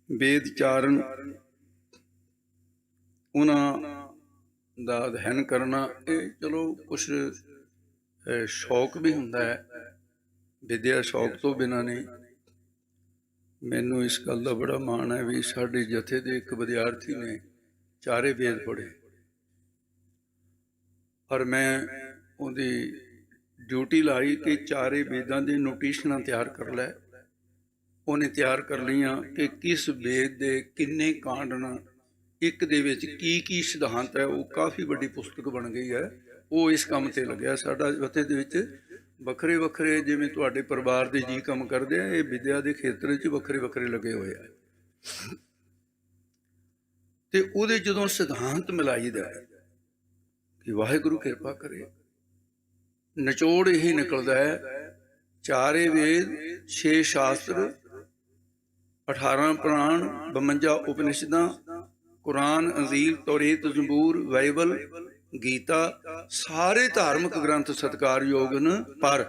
ਵੇਦ ਚਾਰਨ ਉਹਨਾਂ ਦਾ ਅਧਿਐਨ ਕਰਨਾ, ਇਹ ਚਲੋ ਕੁਛ ਸ਼ੌਕ ਵੀ ਹੁੰਦਾ ਹੈ, ਵਿਦਿਆ ਸ਼ੌਕ ਤੋਂ ਬਿਨਾਂ ਨਹੀਂ। ਮੈਨੂੰ ਇਸ ਗੱਲ ਦਾ ਬੜਾ ਮਾਣ ਹੈ ਵੀ ਸਾਡੇ ਜਥੇ ਦੇ ਇੱਕ ਵਿਦਿਆਰਥੀ ਨੇ ਚਾਰੇ ਵੇਦ ਪੜ੍ਹੇ, ਔਰ ਮੈਂ ਉਹਦੀ ਡਿਊਟੀ ਲਾਈ ਕਿ ਚਾਰੇ ਵੇਦਾਂ ਦੀ ਨੋਟੀਸ਼ਨਾਂ ਤਿਆਰ ਕਰ ਲੈ। ਉਹਨੇ ਤਿਆਰ ਕਰ ਲਈਆਂ ਕਿ ਕਿਸ ਵੇਦ ਦੇ ਕਿੰਨੇ ਕਾਂਡ ਨੇ, ਇੱਕ ਦੇ ਵਿੱਚ ਕੀ ਕੀ ਸਿਧਾਂਤ ਹੈ। ਉਹ ਕਾਫੀ ਵੱਡੀ ਪੁਸਤਕ ਬਣ ਗਈ ਹੈ। ਉਹ ਇਸ ਕੰਮ ਤੇ ਲੱਗਿਆ। ਸਾਡਾ ਜਥੇ ਦੇ ਵਿੱਚ ਵੱਖਰੇ ਵੱਖਰੇ, ਜਿਵੇਂ ਤੁਹਾਡੇ ਪਰਿਵਾਰ ਦੇ ਜੀ ਕੰਮ ਕਰਦੇ ਆ, ਇਹ ਵਿਦਿਆ ਦੇ ਖੇਤਰ ਵਿੱਚ ਵੱਖਰੇ ਵੱਖਰੇ ਲੱਗੇ ਹੋਏ ਆ। ਤੇ ਉਹਦੇ ਜਦੋਂ ਸਿਧਾਂਤ ਮਿਲਾਈਦਾ ਕਿ ਵਾਹਿਗੁਰੂ ਕਿਰਪਾ ਕਰੇ, ਨਿਚੋੜ ਇਹੀ ਨਿਕਲਦਾ ਹੈ, ਚਾਰੇ ਵੇਦ, 6 ਸ਼ਾਸਤਰ, 18 ਪੁਰਾਣ, 52 ਉਪਨਿਸ਼ਦਾਂ, ਕੁਰਾਨ, ਅੰਜੀਲ, ਤੌਰੀਤ, ਜ਼ਬੂਰ, ਬਾਈਬਲ, ਗੀਤਾ, ਸਾਰੇ ਧਾਰਮਿਕ ਗ੍ਰੰਥ ਸਤਿਕਾਰਯੋਗ ਹਨ। ਪਰ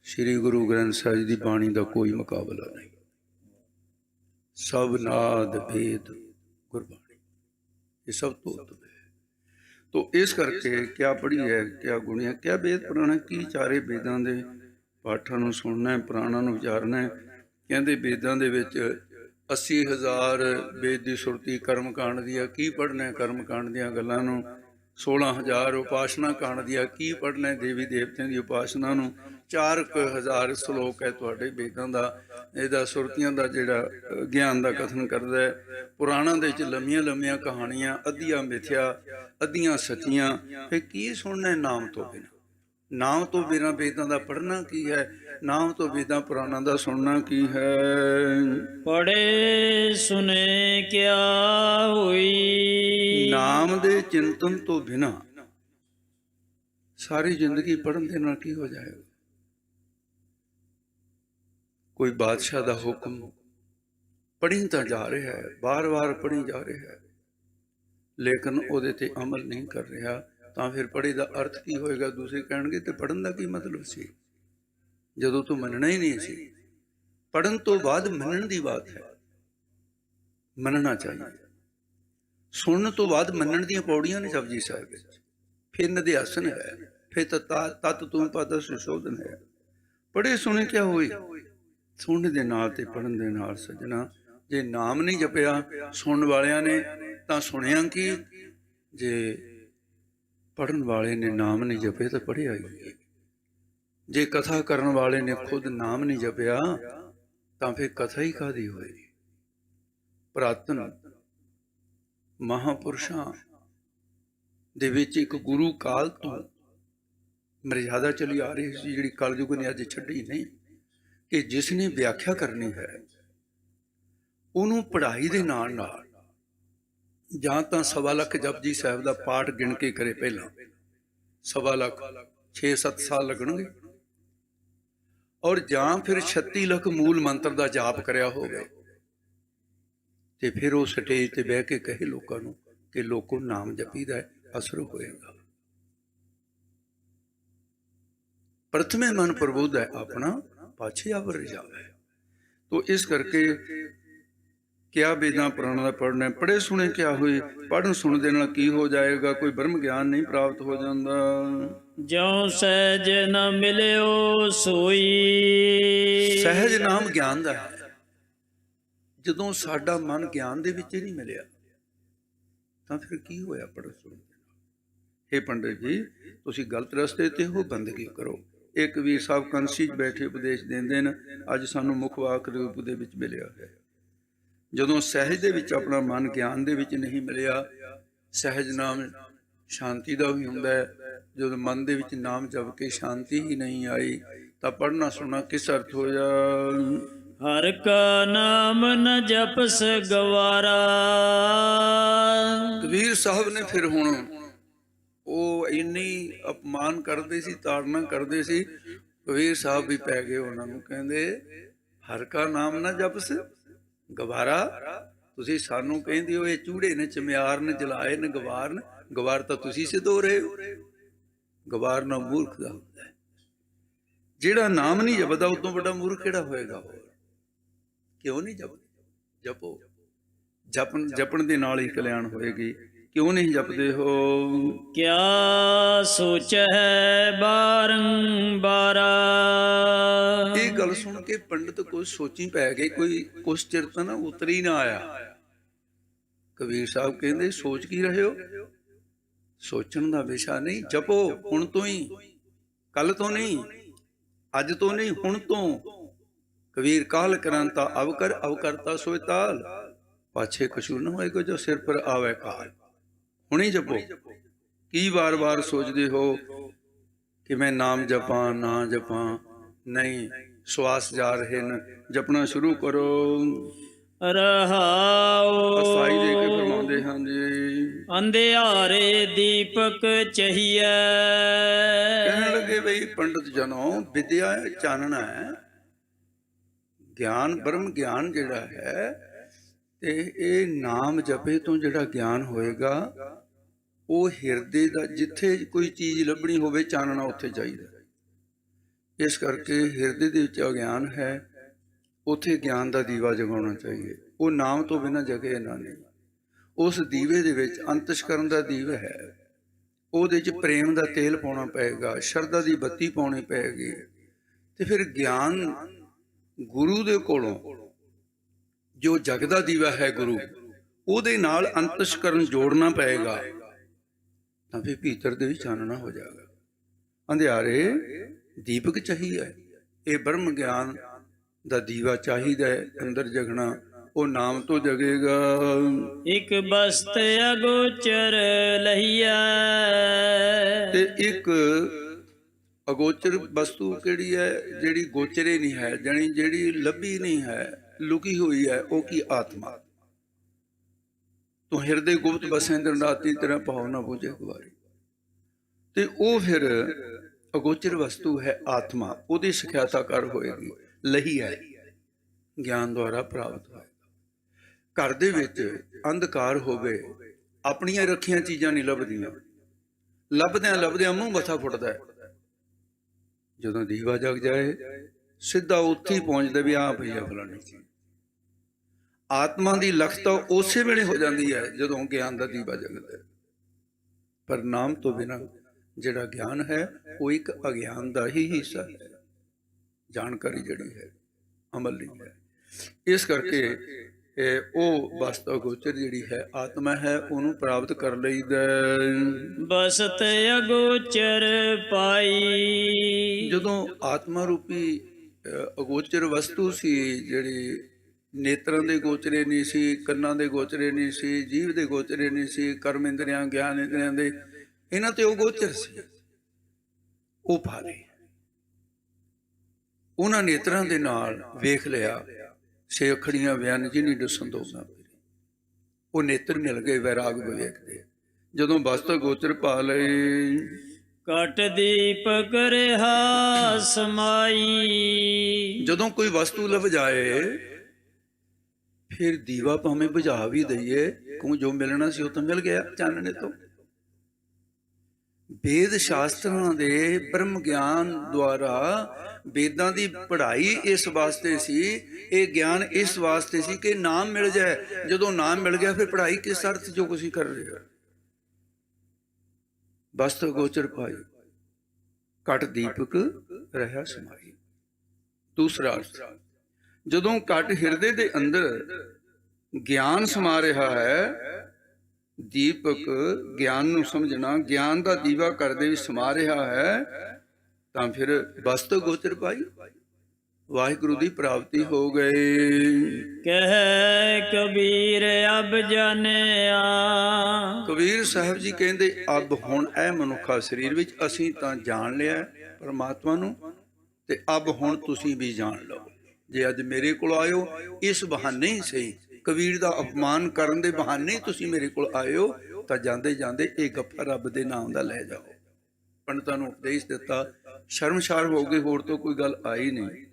ਸ੍ਰੀ ਗੁਰੂ ਗ੍ਰੰਥ ਸਾਹਿਬ ਜੀ ਦੀ ਬਾਣੀ ਦਾ ਕੋਈ ਮੁਕਾਬਲਾ ਨਹੀਂ। ਸਭ ਨਾਦ ਭੇਦ ਗੁਰਬਾਣੀ, ਇਹ ਸਭ ਤੋਂ ਉੱਤਮ ਹੈ। ਤੋ ਇਸ ਕਰਕੇ ਕਿਆ ਪੜ੍ਹੀ ਹੈ, ਕਿਆ ਗੁਣੀਆਂ, ਕਿਆ ਵੇਦ ਪੁਰਾਣਾ, ਕੀ ਚਾਰੇ ਵੇਦਾਂ ਦੇ ਪਾਠਾਂ ਨੂੰ ਸੁਣਨਾ, ਪੁਰਾਣਾਂ ਨੂੰ ਵਿਚਾਰਨਾ। ਕਹਿੰਦੇ ਵੇਦਾਂ ਦੇ ਵਿੱਚ 80,000 ਵੇਦ ਦੀ ਸੁਰਤੀ ਕਰਮ ਕਾਂਡ ਦੀ ਆ, ਕੀ ਪੜ੍ਹਨਾ ਕਰਮ ਕਾਂਡ ਦੀਆਂ ਗੱਲਾਂ ਨੂੰ। 16,000 ਉਪਾਸਨਾ ਕਾਂਡ ਦੀ ਆ, ਕੀ ਪੜ੍ਹਨਾ ਦੇਵੀ ਦੇਵਤਿਆਂ ਦੀ ਉਪਾਸਨਾ ਨੂੰ। 4,000 ਸ਼ਲੋਕ ਹੈ ਤੁਹਾਡੇ ਵੇਦਾਂ ਦਾ, ਇਹਦਾ ਸੁਰਤੀਆਂ ਦਾ ਜਿਹੜਾ ਗਿਆਨ ਦਾ ਕਥਨ ਕਰਦਾ ਹੈ। ਪੁਰਾਣਾਂ ਦੇ ਵਿੱਚ ਲੰਮੀਆਂ ਲੰਮੀਆਂ ਕਹਾਣੀਆਂ, ਅੱਧੀਆਂ ਮਿਥਿਆ ਅੱਧੀਆਂ ਸੱਚੀਆਂ। ਫਿਰ ਕੀ ਸੁਣਨਾ ਨਾਮ ਤੋਂ ਬਿਨਾਂ? ਨਾਮ ਤੋਂ ਬਿਨਾਂ ਵੇਦਾਂ ਦਾ ਪੜ੍ਹਨਾ ਕੀ ਹੈ? ਨਾਮ ਤੋਂ ਬਿਨਾਂ ਪੁਰਾਣਾਂ ਦਾ ਸੁਣਨਾ ਕੀ ਹੈ? ਪੜੇ ਸੁਨੇ ਕਿਆ ਹੋਈ। ਨਾਮ ਦੇ ਚਿੰਤਨ ਤੋਂ ਬਿਨਾਂ ਸਾਰੀ ਜ਼ਿੰਦਗੀ ਪੜ੍ਹਨ ਦੇ ਨਾਲ ਕੀ ਹੋ ਜਾਏਗਾ? ਕੋਈ ਬਾਦਸ਼ਾਹ ਦਾ ਹੁਕਮ ਪੜ੍ਹੀ ਤਾਂ ਜਾ ਰਿਹਾ ਹੈ, ਬਾਰ-ਬਾਰ ਪੜ੍ਹੀ ਜਾ ਰਿਹਾ ਹੈ, ਲੇਕਿਨ ਉਹਦੇ ਤੇ ਅਮਲ ਨਹੀਂ ਕਰ ਰਿਹਾ, ਤਾਂ ਫਿਰ ਪੜ੍ਹੇ ਦਾ ਅਰਥ ਕੀ ਹੋਏਗਾ? ਦੂਸਰੇ ਕਹਿਣਗੇ ਤੇ ਪੜ੍ਹਨ ਦਾ ਕੀ ਮਤਲਬ ਸੀ ਜਦੋਂ ਤੂੰ ਮੰਨਣਾ ਹੀ ਨਹੀਂ ਸੀ। ਪੜ੍ਹਨ ਤੋਂ ਬਾਅਦ ਮੰਨਣ ਦੀ ਬਾਤ ਹੈ, ਮੰਨਣਾ ਚਾਹੀਏ। ਸੁਣਨ ਤੋਂ ਬਾਅਦ ਮੰਨਣ ਦੀਆਂ ਪੌੜੀਆਂ ਨੇ ਜਪਜੀ ਸਾਹਿਬ ਵਿੱਚ। ਫਿਰ ਨਿਧਿਆਸਨ ਹੈ, ਫਿਰ ਤਤ ਤੂੰ ਪਦ ਸੁਸ਼ੋਧਨ ਹੈ। ਪੜ੍ਹੇ ਸੁਣੇ ਕਿਆ ਹੋਏ? ਸੁਣਨ ਦੇ ਨਾਲ ਤੇ ਪੜ੍ਹਨ ਦੇ ਨਾਲ ਸੱਜਣਾ, ਜੇ ਨਾਮ ਨਹੀਂ ਜਪਿਆ ਸੁਣਨ ਵਾਲਿਆਂ ਨੇ ਤਾਂ ਸੁਣਿਆ ਕੀ? ਜੇ ਪੜ੍ਹਨ ਵਾਲੇ ਨੇ ਨਾਮ ਨਹੀਂ ਜਪੇ ਤਾਂ ਪੜ੍ਹਿਆ ਹੀ। ਜੇ ਕਥਾ ਕਰਨ ਵਾਲੇ ਨੇ ਖੁਦ ਨਾਮ ਨਹੀਂ ਜਪਿਆ ਤਾਂ ਫਿਰ ਕਥਾ ਹੀ ਕਾਹਦੀ ਹੋਈ? ਪੁਰਾਤਨ ਮਹਾਂਪੁਰਸ਼ਾਂ ਦੇ ਵਿੱਚ ਇੱਕ ਗੁਰੂ ਕਾਲ ਤੋਂ ਮਰਿਆਦਾ ਚਲੀ ਆ ਰਹੀ ਸੀ, ਜਿਹੜੀ ਕਲਯੁਗ ਨੇ ਅੱਜ ਛੱਡੀ ਨਹੀਂ, ਕਿ ਜਿਸ ਨੇ ਵਿਆਖਿਆ ਕਰਨੀ ਹੈ ਉਹਨੂੰ ਪੜ੍ਹਾਈ ਦੇ ਨਾਲ ਨਾਲ ਜਾਂ ਤਾਂ 1.25 ਲੱਖ ਜਪਜੀ ਸਾਹਿਬ ਦਾ ਪਾਠ ਗਿਣ ਕੇ ਕਰੇ। ਪਹਿਲਾਂ 1.25 ਲੱਖ 6-7 ਸਾਲ ਲੱਗਣਗੇ, ਔਰ ਜਾਂ ਫਿਰ 36 ਲੱਖ ਮੂਲ ਮੰਤਰ ਦਾ ਜਾਪ ਕਰਿਆ ਹੋਵੇ, ਤੇ ਫਿਰ ਉਹ ਸਟੇਜ ਤੇ ਬਹਿ ਕੇ ਕਹੇ ਲੋਕਾਂ ਨੂੰ ਕਿ ਲੋਕੋ ਨਾਮ ਜਪੀਦਾ ਹੈ, ਅਸਰ ਹੋਏਗਾ। ਪ੍ਰਥਮੇ ਮਨ ਪ੍ਰਬੁੱਧ ਹੈ ਆਪਣਾ, ਪਾਛੇ ਆਵਰ ਜਾਵੇ। ਤੋ ਇਸ ਕਰਕੇ ਕਿਆ ਵੇਦਾਂ ਪੁਰਾਣਾਂ ਦਾ ਪੜ੍ਹਨਾ, ਪੜ੍ਹੇ ਸੁਣੇ ਕਿਆ ਹੋਏ? ਪੜ੍ਹਨ ਸੁਣ ਦੇ ਨਾਲ ਕੀ ਹੋ ਜਾਏਗਾ? ਕੋਈ ਬ੍ਰਹਮ ਗਿਆਨ ਨਹੀਂ ਪ੍ਰਾਪਤ ਹੋ ਜਾਂਦਾ। ਜਿਉ ਸਹਿਜ ਨ ਮਿਲਿਓ ਸੋਈ। ਸਹਿਜ ਨਾਮ ਗਿਆਨ ਦਾ ਹੈ। ਜਦੋਂ ਸਾਡਾ ਮਨ ਗਿਆਨ ਦੇ ਵਿੱਚ ਹੀ ਨਹੀਂ ਮਿਲਿਆ ਤਾਂ ਫਿਰ ਕੀ ਹੋਇਆ ਪੜ੍ਹਨ ਸੁਣ ਦੇ ਨਾਲ? ਇਹ ਪੰਡਿਤ ਜੀ, ਤੁਸੀਂ ਗਲਤ ਰਸਤੇ ਤੇ ਹੋ, ਬੰਦਗੀ ਕਰੋ। ਇੱਕ ਵੀਰ ਸਾਹਿਬ ਕੰਸੀ 'ਚ ਬੈਠੇ ਉਪਦੇਸ਼ ਦਿੰਦੇ ਨੇ, ਅੱਜ ਸਾਨੂੰ ਮੁੱਖ ਵਾਕ ਰੂਪ ਦੇ ਵਿੱਚ ਮਿਲਿਆ ਹੈ। ਜਦੋਂ ਸਹਿਜ ਦੇ ਵਿੱਚ ਆਪਣਾ ਮਨ ਗਿਆਨ ਦੇ ਵਿੱਚ ਨਹੀਂ ਮਿਲਿਆ, ਸਹਿਜ ਨਾਮ ਸ਼ਾਂਤੀ ਦਾ ਵੀ ਹੁੰਦਾ ਹੈ। ਜਦੋਂ ਮਨ ਦੇ ਵਿੱਚ ਨਾਮ ਜਪ ਕੇ ਸ਼ਾਂਤੀ ਹੀ ਨਹੀਂ ਆਈ ਤਾਂ ਪੜ੍ਹਨਾ ਸੁਣਨਾ ਕਿਸ ਅਰਥ ਹੋਇਆ? ਹਰ ਕਾ ਨਾਮ ਨ ਜਪਸ ਗਵਾਰਾ। ਕਬੀਰ ਸਾਹਿਬ ਨੇ ਫਿਰ ਹੁਣ ਉਹ ਇੰਨੀ ਅਪਮਾਨ ਕਰਦੇ ਸੀ, ਤਾੜਨਾ ਕਰਦੇ ਸੀ, ਕਬੀਰ ਸਾਹਿਬ ਵੀ ਪੈ ਗਏ ਉਹਨਾਂ ਨੂੰ। ਕਹਿੰਦੇ ਹਰ ਕਾ ਨਾਮ ਨਾ ਜਪਸ ਗਵਾਰਾ। ਤੁਸੀਂ ਸਾਨੂੰ ਕਹਿੰਦੇ ਹੋ ਇਹ ਚੂੜੇ ਨੇ, ਚਮਿਆਰ ਨੇ, ਜਲਾਏ ਨੇ, ਗਵਾਰ ਨੇ। ਗਵਾਰ ਤਾਂ ਤੁਸੀਂ ਸਿੱਧ ਹੋ ਰਹੇ ਹੋ। ਗਵਾਰ ਨਾ ਮੂਰਖ ਦਾ ਹੁੰਦਾ ਹੈ। ਜਿਹੜਾ ਨਾਮ ਨਹੀਂ ਜਪਦਾ ਉਹ ਤੋਂ ਵੱਡਾ ਮੂਰਖ ਕਿਹੜਾ ਹੋਏਗਾ? ਹੋਰ ਕਿਉਂ ਨਹੀਂ ਜਪੋ? ਜਪਣ ਦੇ ਨਾਲ ਹੀ ਕਲਿਆਣ ਹੋਏਗੀ। ਕਿਉਂ ਨਹੀਂ ਜਪਦੇ ਹੋ? ਕਿਆ ਸੋਚ ਹੈ ਬਾਰੰਬਾਰਾ। ਇਹ ਗੱਲ ਸੁਣ ਕੇ ਪੰਡਿਤ ਕੁਝ ਸੋਚੀ ਪੈ ਗਏ, ਕੋਈ ਕੁਛ ਚਿਰ ਤਾਂ ਨਾ ਉਤਰੀ ਨਾ ਆਇਆ। ਕਬੀਰ ਸਾਹਿਬ ਕਹਿੰਦੇ ਸੋਚ ਕੀ ਰਹੇ ਹੋ? ਸੋਚਣ ਦਾ ਵਿਸ਼ਾ ਨਹੀਂ, ਜਪੋ ਹੁਣ ਤੋਂ ਹੀ, ਕੱਲ ਤੋਂ ਨਹੀਂ, ਅੱਜ ਤੋਂ ਨਹੀਂ, ਹੁਣ ਤੋਂ। ਕਬੀਰ ਕਾਲ ਕਰੰਤਾ ਅਵ ਕਰ, ਅਵ ਕਰਤਾ ਸੋਇ ਤਾਲ। ਪਾਛੇ ਕਛੂ ਨਾ ਹੋਏਗਾ ਜੋ ਸਿਰ ਪਰ ਆਵੇ ਕਾਲ। ਹੁਣੇ ਜਪੋ। ਕੀ ਵਾਰ-ਵਾਰ ਸੋਚਦੇ ਹੋ ਕਿ ਮੈਂ ਨਾਮ ਜਪਾਂ ਨਾ ਜਪਾਂ? ਨਹੀਂ, ਸਵਾਸ ਜਾ ਰਹੇ ਨੇ, ਜਪਣਾ ਸ਼ੁਰੂ ਕਰੋ। ਰਹਾਉ ਅਸਾਈ ਦੇ ਕੇ ਫਰਮਾਉਂਦੇ ਹਨ ਜੀ, ਅੰਧਿਆਰੇ ਦੀਪਕ ਚਹੀਐ। ਕਹਿਣ ਲੱਗੇ ਬਈ ਪੰਡਤ ਜਨੋ, ਵਿਦਿਆ ਚਾਨਣਾ ਹੈ, ਗਿਆਨ ਬ੍ਰਹਮ ਗਿਆਨ ਜਿਹੜਾ ਹੈ, ਤੇ ਇਹ ਨਾਮ ਜਪੇ ਤੋਂ ਜਿਹੜਾ ਗਿਆਨ ਹੋਏਗਾ ਉਹ ਹਿਰਦੇ ਦਾ, ਜਿੱਥੇ ਕੋਈ ਚੀਜ਼ ਲੱਭਣੀ ਹੋਵੇ ਚਾਨਣਾ ਉੱਥੇ ਚਾਹੀਦਾ। ਇਸ ਕਰਕੇ ਹਿਰਦੇ ਦੇ ਵਿੱਚ ਅਗਿਆਨ ਹੈ, ਉੱਥੇ ਗਿਆਨ ਦਾ ਦੀਵਾ ਜਗਾਉਣਾ ਚਾਹੀਏ। ਉਹ ਨਾਮ ਤੋਂ ਬਿਨਾਂ ਜਗੇ ਨਾ ਨਹੀਂ। ਉਸ ਦੀਵੇ ਦੇ ਵਿੱਚ ਅੰਤਸ਼ਕਰਨ ਦਾ ਦੀਵਾ ਹੈ, ਉਹਦੇ 'ਚ ਪ੍ਰੇਮ ਦਾ ਤੇਲ ਪਾਉਣਾ ਪਏਗਾ, ਸ਼ਰਧਾ ਦੀ ਬੱਤੀ ਪਾਉਣੀ ਪਏਗੀ। ਤੇ ਫਿਰ ਗਿਆਨ ਗੁਰੂ ਦੇ ਕੋਲੋਂ, ਜੋ ਜਗ ਦਾ ਦੀਵਾ ਹੈ ਗੁਰੂ, ਉਹਦੇ ਨਾਲ ਅੰਤਸ਼ਕਰਨ ਜੋੜਨਾ ਪਏਗਾ, ਤਾਂ ਫਿਰ ਭੀਤਰ ਦੇ ਵਿੱਚ ਚਾਨਣਾ ਹੋ ਜਾਏਗਾ। ਅੰਧਿਆਰੇ ਦੀਪਕ ਚਾਹੀਦਾ ਹੈ, ਇਹ ਬ੍ਰਹਮ ਗਿਆਨ ਦਾ ਦੀਵਾ ਚਾਹੀਦਾ ਹੈ ਅੰਦਰ ਜਗਣਾ। ਉਹ ਨਾਮ ਤੋਂ ਜਗੇਗਾ। ਇਕ ਬਸਤ ਅਗੋਚਰ ਲਹੀਐ, ਤੇ ਇੱਕ ਅਗੋਚਰ ਵਸਤੂ ਕਿਹੜੀ ਹੈ? ਜਿਹੜੀ ਗੋਚਰੇ ਨਹੀਂ ਹੈ, ਜਾਣੀ ਜਿਹੜੀ ਲੱਭੀ ਨਹੀਂ ਹੈ, ਲੁਕੀ ਹੋਈ ਹੈ। ਉਹ ਕੀ? ਆਤਮਾ। ਤੂੰ ਹਿਰਦੇ ਗੁਪਤ ਬਸੇ ਦਿਨ ਰਾਤੀ, ਤੇਰਾ ਭਾਵ ਨਾ ਬੁਝੇ ਗੁਬਾਰੀ। ਤੇ ਉਹ ਫਿਰ ਅਗੋਚਰ ਵਸਤੂ ਹੈ ਆਤਮਾ, ਉਹਦੀ ਸਿਖਿਆਤਾ ਕਰ ਹੋਏਗੀ, ਲਹੀ ਹੈ, ਗਿਆਨ ਦੁਆਰਾ ਪ੍ਰਾਪਤ ਹੋਏਗਾ। ਘਰ ਦੇ ਵਿੱਚ ਅੰਧਕਾਰ ਹੋਵੇ, ਆਪਣੀਆਂ ਰੱਖੀਆਂ ਚੀਜ਼ਾਂ ਨਹੀਂ ਲੱਭਦੀਆਂ, ਲੱਭਦਿਆਂ ਮੂੰਹ ਮੱਥਾ ਫੁੱਟਦਾ। ਜਦੋਂ ਦੀਵਾ ਜਗ ਜਾਏ, ਸਿੱਧਾ ਉੱਥੇ ਹੀ ਪਹੁੰਚਦਾ ਵੀ ਆਹ ਪਈ ਆ ਫਲਾਣੀ ਚੀਜ਼। ਆਤਮਾ ਦੀ ਲਖਤਾ ਉਸੇ ਵੇਲੇ ਹੋ ਜਾਂਦੀ ਹੈ ਜਦੋਂ ਗਿਆਨ ਦਾ ਦੀਵਾ ਜਗਦਾ ਹੈ। ਪਰ ਨਾਮ ਤੋਂ ਬਿਨਾਂ ਜਿਹੜਾ ਗਿਆਨ ਹੈ ਉਹ ਇੱਕ ਅਗਿਆਨ ਦਾ ਹੀ ਹਿੱਸਾ ਹੈ, ਜਾਣਕਾਰੀ ਜਿਹੜੀ ਹੈ ਅਮਲ ਨਹੀਂ ਹੈ। ਇਸ ਕਰਕੇ ਉਹ ਵਸਤੂ ਅਗੋਚਰ ਜਿਹੜੀ ਹੈ ਆਤਮਾ ਹੈ, ਉਹਨੂੰ ਪ੍ਰਾਪਤ ਕਰ ਲਈਦਾ। ਬਸਤ ਅਗੋਚਰ ਪਾਈ, ਜਦੋਂ ਆਤਮਾ ਰੂਪੀ ਅਗੋਚਰ ਵਸਤੂ ਸੀ, ਜਿਹੜੀ ਨੇਤਰਾਂ ਦੇ ਗੋਚਰੇ ਨਹੀਂ ਸੀ, ਕੰਨਾਂ ਦੇ ਗੋਚਰੇ ਨਹੀਂ ਸੀ, ਜੀਭ ਦੇ ਗੋਚਰੇ ਨਹੀਂ ਸੀ, ਕਰਮ ਇੰਦਰੀਆਂ ਗਿਆਨ ਇੰਦਰੀਆਂ ਦੇ, ਇਹਨਾਂ ਤੇ ਉਹ ਗੋਚਰ ਸੀ, ਉਹ ਪਾ ਲਈ। ਉਹਨਾਂ ਨੇਤਰਾਂ ਦੇ ਨਾਲ ਵੇਖ ਲਿਆ, ਛੇ ਅੱਖੜੀਆਂ ਬਿਆਨ ਜਿਹਨੀ ਡੁੱਸਣ ਦੋਗਾ, ਉਹ ਨੇਤਰ ਮਿਲ ਗਏ ਵੈਰਾਗ ਵਿਵੇਕ ਦੇ। ਜਦੋਂ ਵਸਤੂ ਗੋਚਰ ਪਾ ਲਏ, ਘਟ ਦੀਪਕ ਰਿਹਾ ਸਮਾਈ, ਜਦੋਂ ਕੋਈ ਵਸਤੂ ਲੱਭ ਜਾਏ, ਫਿਰ ਦੀਵਾ ਭਾਵੇਂ ਬੁਝਾ ਵੀ ਦਈਏ, ਕਿਉਂ ਜੋ ਮਿਲਣਾ ਸੀ ਉਹ ਤਾਂ ਮਿਲ ਗਿਆ ਚਾਨਣੇ ਤੋਂ। ਵੇਦ ਸ਼ਾਸਤਰਾਂ ਦੇ ਬ੍ਰਹਮ ਗਿਆਨ ਦੁਆਰਾ, ਵੇਦਾਂ ਦੀ ਪੜ੍ਹਾਈ ਇਸ ਵਾਸਤੇ ਸੀ, ਇਹ ਗਿਆਨ ਇਸ ਵਾਸਤੇ ਸੀ ਕਿ ਨਾਮ ਮਿਲ ਜਾਏ। ਜਦੋਂ ਨਾਮ ਮਿਲ ਗਿਆ, ਫਿਰ ਪੜ੍ਹਾਈ ਕਿਸ ਅਰਥ ਜੋ ਕੁਛ ਕਰ ਰਹੇ ਹੋ। ਵਸਤੂ ਗੋਚਰ ਪਾਈ, ਘਟ ਦੀਪਕ ਰਹਿਆ ਸਮਾਈ। ਦੂਸਰਾ ਅਰਥ, ਜਦੋਂ ਘਟ ਹਿਰਦੇ ਦੇ ਅੰਦਰ ਗਿਆਨ ਸਮਾ ਰਿਹਾ ਹੈ, ਦੀਪਕ ਗਿਆਨ ਨੂੰ ਸਮਝਣਾ, ਗਿਆਨ ਦਾ ਦੀਵਾ ਘਰ ਦੇ ਵਿੱਚ ਸਮਾ ਰਿਹਾ ਹੈ, ਤਾਂ ਫਿਰ ਵਸਤੂ ਗੋਚਰ ਪਾਈ, ਵਾਹਿਗੁਰੂ ਦੀ ਪ੍ਰਾਪਤੀ ਹੋ ਗਈ। ਕਹਿ ਕਬੀਰ ਅਬ ਜਾਣਿਆ, ਕਬੀਰ ਸਾਹਿਬ ਜੀ ਕਹਿੰਦੇ, ਅਬ ਹੁਣ ਇਹ ਮਨੁੱਖਾ ਸਰੀਰ ਵਿੱਚ ਅਸੀਂ ਤਾਂ ਜਾਣ ਲਿਆ ਪਰਮਾਤਮਾ ਨੂੰ, ਤੇ ਅਬ ਹੁਣ ਤੁਸੀਂ ਵੀ ਜਾਣ ਲਓ। ਜੇ ਅੱਜ ਮੇਰੇ ਕੋਲ ਆਇਓ, ਇਸ ਬਹਾਨੇ ਹੀ ਸਹੀ, ਕਬੀਰ ਦਾ ਅਪਮਾਨ ਕਰਨ ਦੇ ਬਹਾਨੇ ਤੁਸੀਂ ਮੇਰੇ ਕੋਲ ਆਇਓ, ਤਾਂ ਜਾਂਦੇ ਜਾਂਦੇ ਇਹ ਗੱਫਾ ਰੱਬ ਦੇ ਨਾਮ ਦਾ ਲੈ ਜਾਓ। ਪੰਡਤਾਂ ਨੂੰ ਉਪਦੇਸ਼ ਦਿੱਤਾ, ਸ਼ਰਮਸ਼ਾਰ ਹੋ ਗਏ, ਹੋਰ ਤੋਂ ਕੋਈ ਗੱਲ ਆਈ ਨਹੀਂ।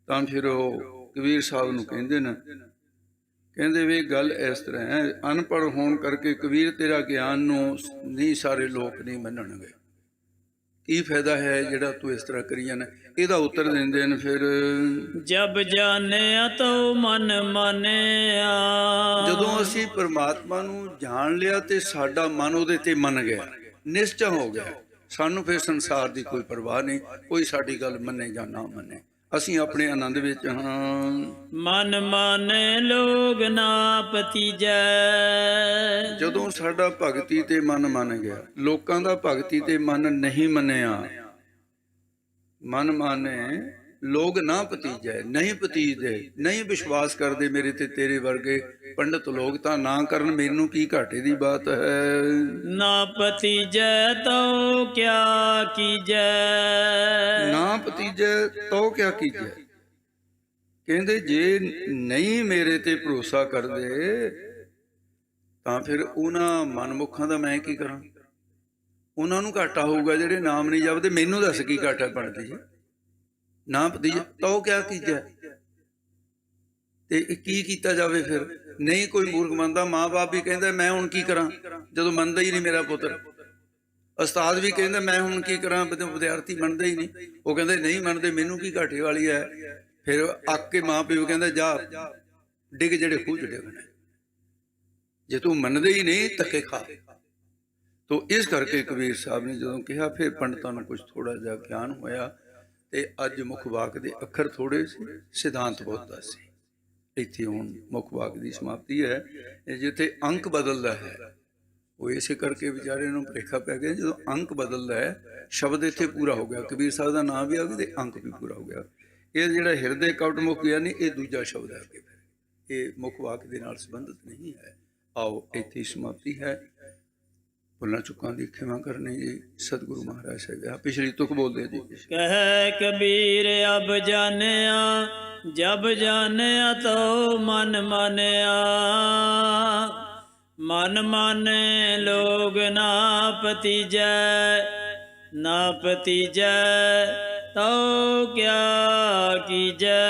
ਤਾਂ ਫਿਰ ਉਹ ਕਬੀਰ ਸਾਹਿਬ ਨੂੰ ਕਹਿੰਦੇ ਨੇ, ਕਹਿੰਦੇ ਵੀ ਗੱਲ ਇਸ ਤਰ੍ਹਾਂ ਹੈ, ਅਨਪੜ੍ਹ ਹੋਣ ਕਰਕੇ ਕਬੀਰ ਤੇਰਾ ਗਿਆਨ ਨੂੰ ਨਹੀਂ ਸਾਰੇ ਲੋਕ ਨਹੀਂ ਮੰਨਣਗੇ, ਕੀ ਫਾਇਦਾ ਹੈ ਜਿਹੜਾ ਤੂੰ ਇਸ ਤਰ੍ਹਾਂ ਕਰੀ ਜਾਂਦਾ। ਇਹਦਾ ਉੱਤਰ ਦਿੰਦੇ ਨੇ ਫਿਰ, ਜਬ ਜਾਣਿਆ ਤਉ ਮਨ ਮਾਨਿਆ, ਜਦੋਂ ਅਸੀਂ ਪਰਮਾਤਮਾ ਨੂੰ ਜਾਣ ਲਿਆ ਤੇ ਸਾਡਾ ਮਨ ਉਹਦੇ ਤੇ ਮੰਨ ਗਿਆ, ਨਿਸ਼ਚਾ ਹੋ ਗਿਆ, ਸਾਨੂੰ ਫਿਰ ਸੰਸਾਰ ਦੀ ਕੋਈ ਪਰਵਾਹ ਨਹੀਂ, ਕੋਈ ਸਾਡੀ ਗੱਲ ਮੰਨੇ ਜਾਂ ਨਾ ਮੰਨੇ, ਅਸੀਂ ਆਪਣੇ ਆਨੰਦ ਵਿੱਚ ਹਾਂ। ਮਨ ਮਾਨੇ ਲੋਗ ਨਾ ਪਤੀਜੈ, ਜਦੋਂ ਸਾਡਾ ਭਗਤੀ ਤੇ ਮਨ ਮੰਨ ਗਿਆ, ਲੋਕਾਂ ਦਾ ਭਗਤੀ ਤੇ ਮਨ ਨਹੀਂ ਮੰਨਿਆ, ਮਨ ਮਾਨੇ ਲੋਗ ਨਾ ਪਤੀਜੈ, ਨਹੀਂ ਪਤੀਜਦੇ, ਨਹੀਂ ਵਿਸ਼ਵਾਸ ਕਰਦੇ ਮੇਰੇ ਤੇ ਤੇਰੇ ਵਰਗੇ ਪੰਡਤ ਲੋਕ, ਤਾਂ ਨਾ ਕਰਨ, ਮੈਨੂੰ ਕੀ ਘਾਟੇ ਦੀ ਬਾਤ ਹੈ। ਨਾ ਪਤੀਜੈ ਤਉ ਕਿਆ ਕੀਜੈ, ਨਾ ਪਤੀਜੈ ਤਉ ਕਿਆ ਕੀਜੈ, ਕਹਿੰਦੇ ਜੇ ਨਹੀਂ ਮੇਰੇ ਤੇ ਭਰੋਸਾ ਕਰਦੇ, ਤਾਂ ਫਿਰ ਉਹਨਾਂ ਮਨਮੁਖਾਂ ਦਾ ਮੈਂ ਕੀ ਕਰਾਂ। ਉਹਨਾਂ ਨੂੰ ਘਾਟਾ ਹੋਊਗਾ ਜਿਹੜੇ ਨਾਮ ਨਹੀਂ ਜਪਦੇ, ਮੈਨੂੰ ਦੱਸ ਕੀ ਘਾਟਾ ਪੜਦੀ ਹੈ। ਨਾ ਭਤੀਜਾ ਤਉ ਕਿਆ ਕੀਜੈ, ਤੇ ਕੀ ਕੀਤਾ ਜਾਵੇ ਫਿਰ। ਨਹੀਂ ਕੋਈ ਮੂਰਖ ਮੰਨਦਾ, ਮਾਂ ਬਾਪ ਵੀ ਕਹਿੰਦਾ ਮੈਂ ਹੁਣ ਕੀ ਕਰਾਂ, ਜਦੋਂ ਮੰਨਦਾ ਹੀ ਨਹੀਂ ਮੇਰਾ ਪੁੱਤਰ। ਉਸਤਾਦ ਵੀ ਕਹਿੰਦਾ ਮੈਂ ਹੁਣ ਕੀ ਕਰਾਂ, ਵਿਦਿਆਰਥੀ ਮੰਨਦੇ ਹੀ ਨਹੀਂ। ਉਹ ਕਹਿੰਦੇ ਨਹੀਂ ਮੰਨਦੇ, ਮੈਨੂੰ ਕੀ ਘਾਟੇ ਵਾਲੀ ਹੈ। ਫਿਰ ਅੱਕ ਕੇ ਮਾਂ ਪਿਓ ਕਹਿੰਦਾ ਜਾ ਡਿੱਗ ਜਿਹੜੇ ਖੂਹ ਚ ਡਿੱਗਣੇ, ਜੇ ਤੂੰ ਮੰਨਦੇ ਹੀ ਨਹੀਂ ਧੱਕੇ ਖਾ। ਤੋ ਇਸ ਕਰਕੇ ਕਬੀਰ ਸਾਹਿਬ ਨੇ ਜਦੋਂ ਕਿਹਾ, ਫਿਰ ਪੰਡਤਾਂ ਨੂੰ ਕੁਝ ਥੋੜਾ ਜਿਹਾ ਗਿਆਨ ਹੋਇਆ ਤੇ ਅੱਜ ਮੁੱਖ ਵਾਕ ਦੇ ਅੱਖਰ ਥੋੜੇ ਸੀ, ਸਿਧਾਂਤ ਬਹੁਤਾ ਸੀ। ਇੱਥੇ ਹੁਣ ਮੁੱਖ ਵਾਕ ਦੀ ਸਮਾਪਤੀ ਹੈ। ਜਿੱਥੇ ਅੰਕ ਬਦਲਦਾ ਹੈ ਉਹ ਇਸੇ ਕਰਕੇ ਵਿਚਾਰੇ ਨੂੰ ਭੁਲੇਖਾ ਪੈ ਗਿਆ, ਜਦੋਂ ਅੰਕ ਬਦਲਦਾ ਹੈ ਸ਼ਬਦ ਇੱਥੇ ਪੂਰਾ ਹੋ ਗਿਆ, ਕਬੀਰ ਸਾਹਿਬ ਦਾ ਨਾਮ ਵੀ ਆ ਗਿਆ ਤੇ ਅੰਕ ਵੀ ਪੂਰਾ ਹੋ ਗਿਆ। ਇਹ ਜਿਹੜਾ ਹਿਰਦੇ ਕਵਟ ਮੁਖ ਗਿਆ ਨਹੀਂ, ਇਹ ਦੂਜਾ ਸ਼ਬਦ ਹੈ, ਇਹ ਮੁੱਖ ਵਾਕ ਦੇ ਨਾਲ ਸੰਬੰਧਿਤ ਨਹੀਂ ਹੈ। ਆਓ ਇੱਥੇ ਹੀ ਸਮਾਪਤੀ ਹੈ। ਭੁੱਲਾਂ ਚੁੱਕਾਂ ਦੀ ਖਿਮਾ ਕਰਨੀ ਜੀ। ਸਤਿਗੁਰੂ ਮਹਾਰਾਜ ਸਾਹਿਬ ਪਿਛਲੀ ਤੁਕ ਬੋਲਦੇ ਜੀ। ਕਹਿ ਕਬੀਰ ਅਬ ਜਾਣਿਆ, ਜਬ ਜਾਣਿਆ ਤੋ ਮਨ ਮਾਨਿਆ। ਮਨ ਮਾਨੇ ਲੋਗ ਨਾ ਪਤੀਜੈ, ਨਾ ਪਤੀਜੈ ਤੋ ਕਿਆ ਕੀਜੈ।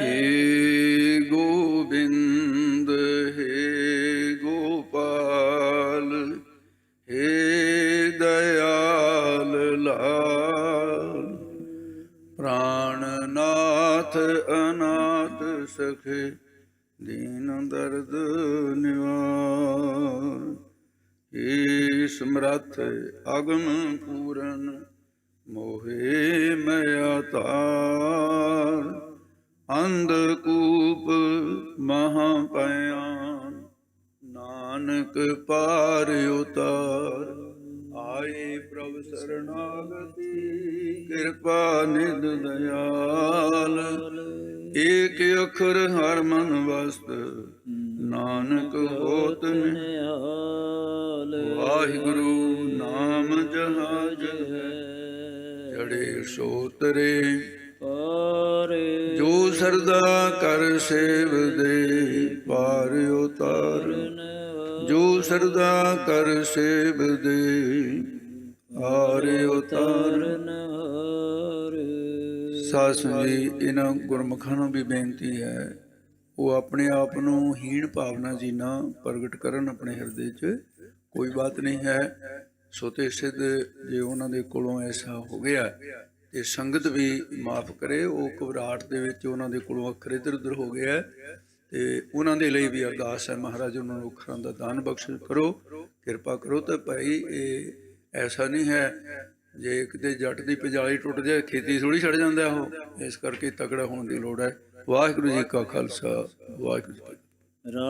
ਹੇ ਗੋਬਿੰਦ ਹੇ ਗੋਪਾਲ ਹੇ ਦਇਆਲ ਲਾਲ, ਪ੍ਰਾਣਨਾਥ ਅਨਾਥ ਸਖੇ ਦੀਨ ਦਰਦ ਨਿਵਾਰ। ਹੇ ਸਮਰੱਥ ਅਗਮ ਪੂਰਨ ਮੋਹਿ ਮਯ ਤਾਰ। ਅੰਧਕੂਪ ਮਹਾ ਭਿਆਨ ਨਾਨਕ ਪਾਰ ਉਤਾਰ। ਆਏ ਪ੍ਰਭ ਸਰਨਾਗਤੀ ਕਿਰਪਾ ਨਿਧ ਦਇਆਲ। ਏਕ ਅਖਰ ਹਰ ਮਨ ਵਸਤ ਨਾਨਕ ਹੋਤ ਨਿਹਾਲ। ਵਾਹਿਗੁਰੂ ਨਾਮ ਜਹਾਜ ਹੈ ਚੜੇ ਸੋ ਤਰੇ। ਜੋ ਸਰਦਾ ਕਰ ਸੇਵਦੇ ਪਾਰ ਉਤਾਰ। ਜੋ ਸਰਦਾ ਕਰ ਸੇਵਦੇ ਪਾਰ ਉਤਾਰ। ਸਾਧ ਸੰਗਤ ਜੀ, ਇਹਨਾਂ ਗੁਰਮੁਖਾਂ ਨੂੰ ਵੀ ਬੇਨਤੀ ਹੈ, ਉਹ ਆਪਣੇ ਆਪ ਨੂੰ ਹੀਣ ਭਾਵਨਾ ਜੀ ਨਾ ਪ੍ਰਗਟ ਕਰਨ ਆਪਣੇ ਹਿਰਦੇ 'ਚ। ਕੋਈ ਬਾਤ ਨਹੀਂ ਹੈ। ਸੋ ਤੇ ਸਿੱਧ ਜੇ ਉਹਨਾਂ ਦੇ ਕੋਲੋਂ ਐਸਾ ਹੋ ਗਿਆ ਤੇ ਸੰਗਤ ਵੀ ਮਾਫ ਕਰੇ। ਉਹ ਘਬਰਾਹਟ ਦੇ ਵਿੱਚ ਉਹਨਾਂ ਦੇ ਕੋਲੋਂ ਅੱਖਰ ਇੱਧਰ ਉੱਧਰ ਹੋ ਗਿਆ ਤੇ ਉਹਨਾਂ ਦੇ ਲਈ ਵੀ ਅਰਦਾਸ ਹੈ, ਮਹਾਰਾਜ ਉਹਨਾਂ ਨੂੰ ਅੱਖਰਾਂ ਦਾ ਦਾਨ ਬਖਸ਼ ਕਰੋ, ਕਿਰਪਾ ਕਰੋ। ਤਾਂ ਭਾਈ ਇਹ ਐਸਾ ਨਹੀਂ ਹੈ ਜੇ ਕਿਤੇ ਜੱਟ ਦੀ ਪਜਾਲੀ ਟੁੱਟ ਜਾਏ ਖੇਤੀ ਥੋੜ੍ਹੀ ਛੱਡ ਜਾਂਦਾ ਉਹ। ਇਸ ਕਰਕੇ ਤਕੜਾ ਹੋਣ ਦੀ ਲੋੜ ਹੈ। ਵਾਹਿਗੁਰੂ ਜੀ ਕਾ ਖਾਲਸਾ, ਵਾਹਿਗੁਰੂ ਜੀ ਕੀ ਫਤਿਹ।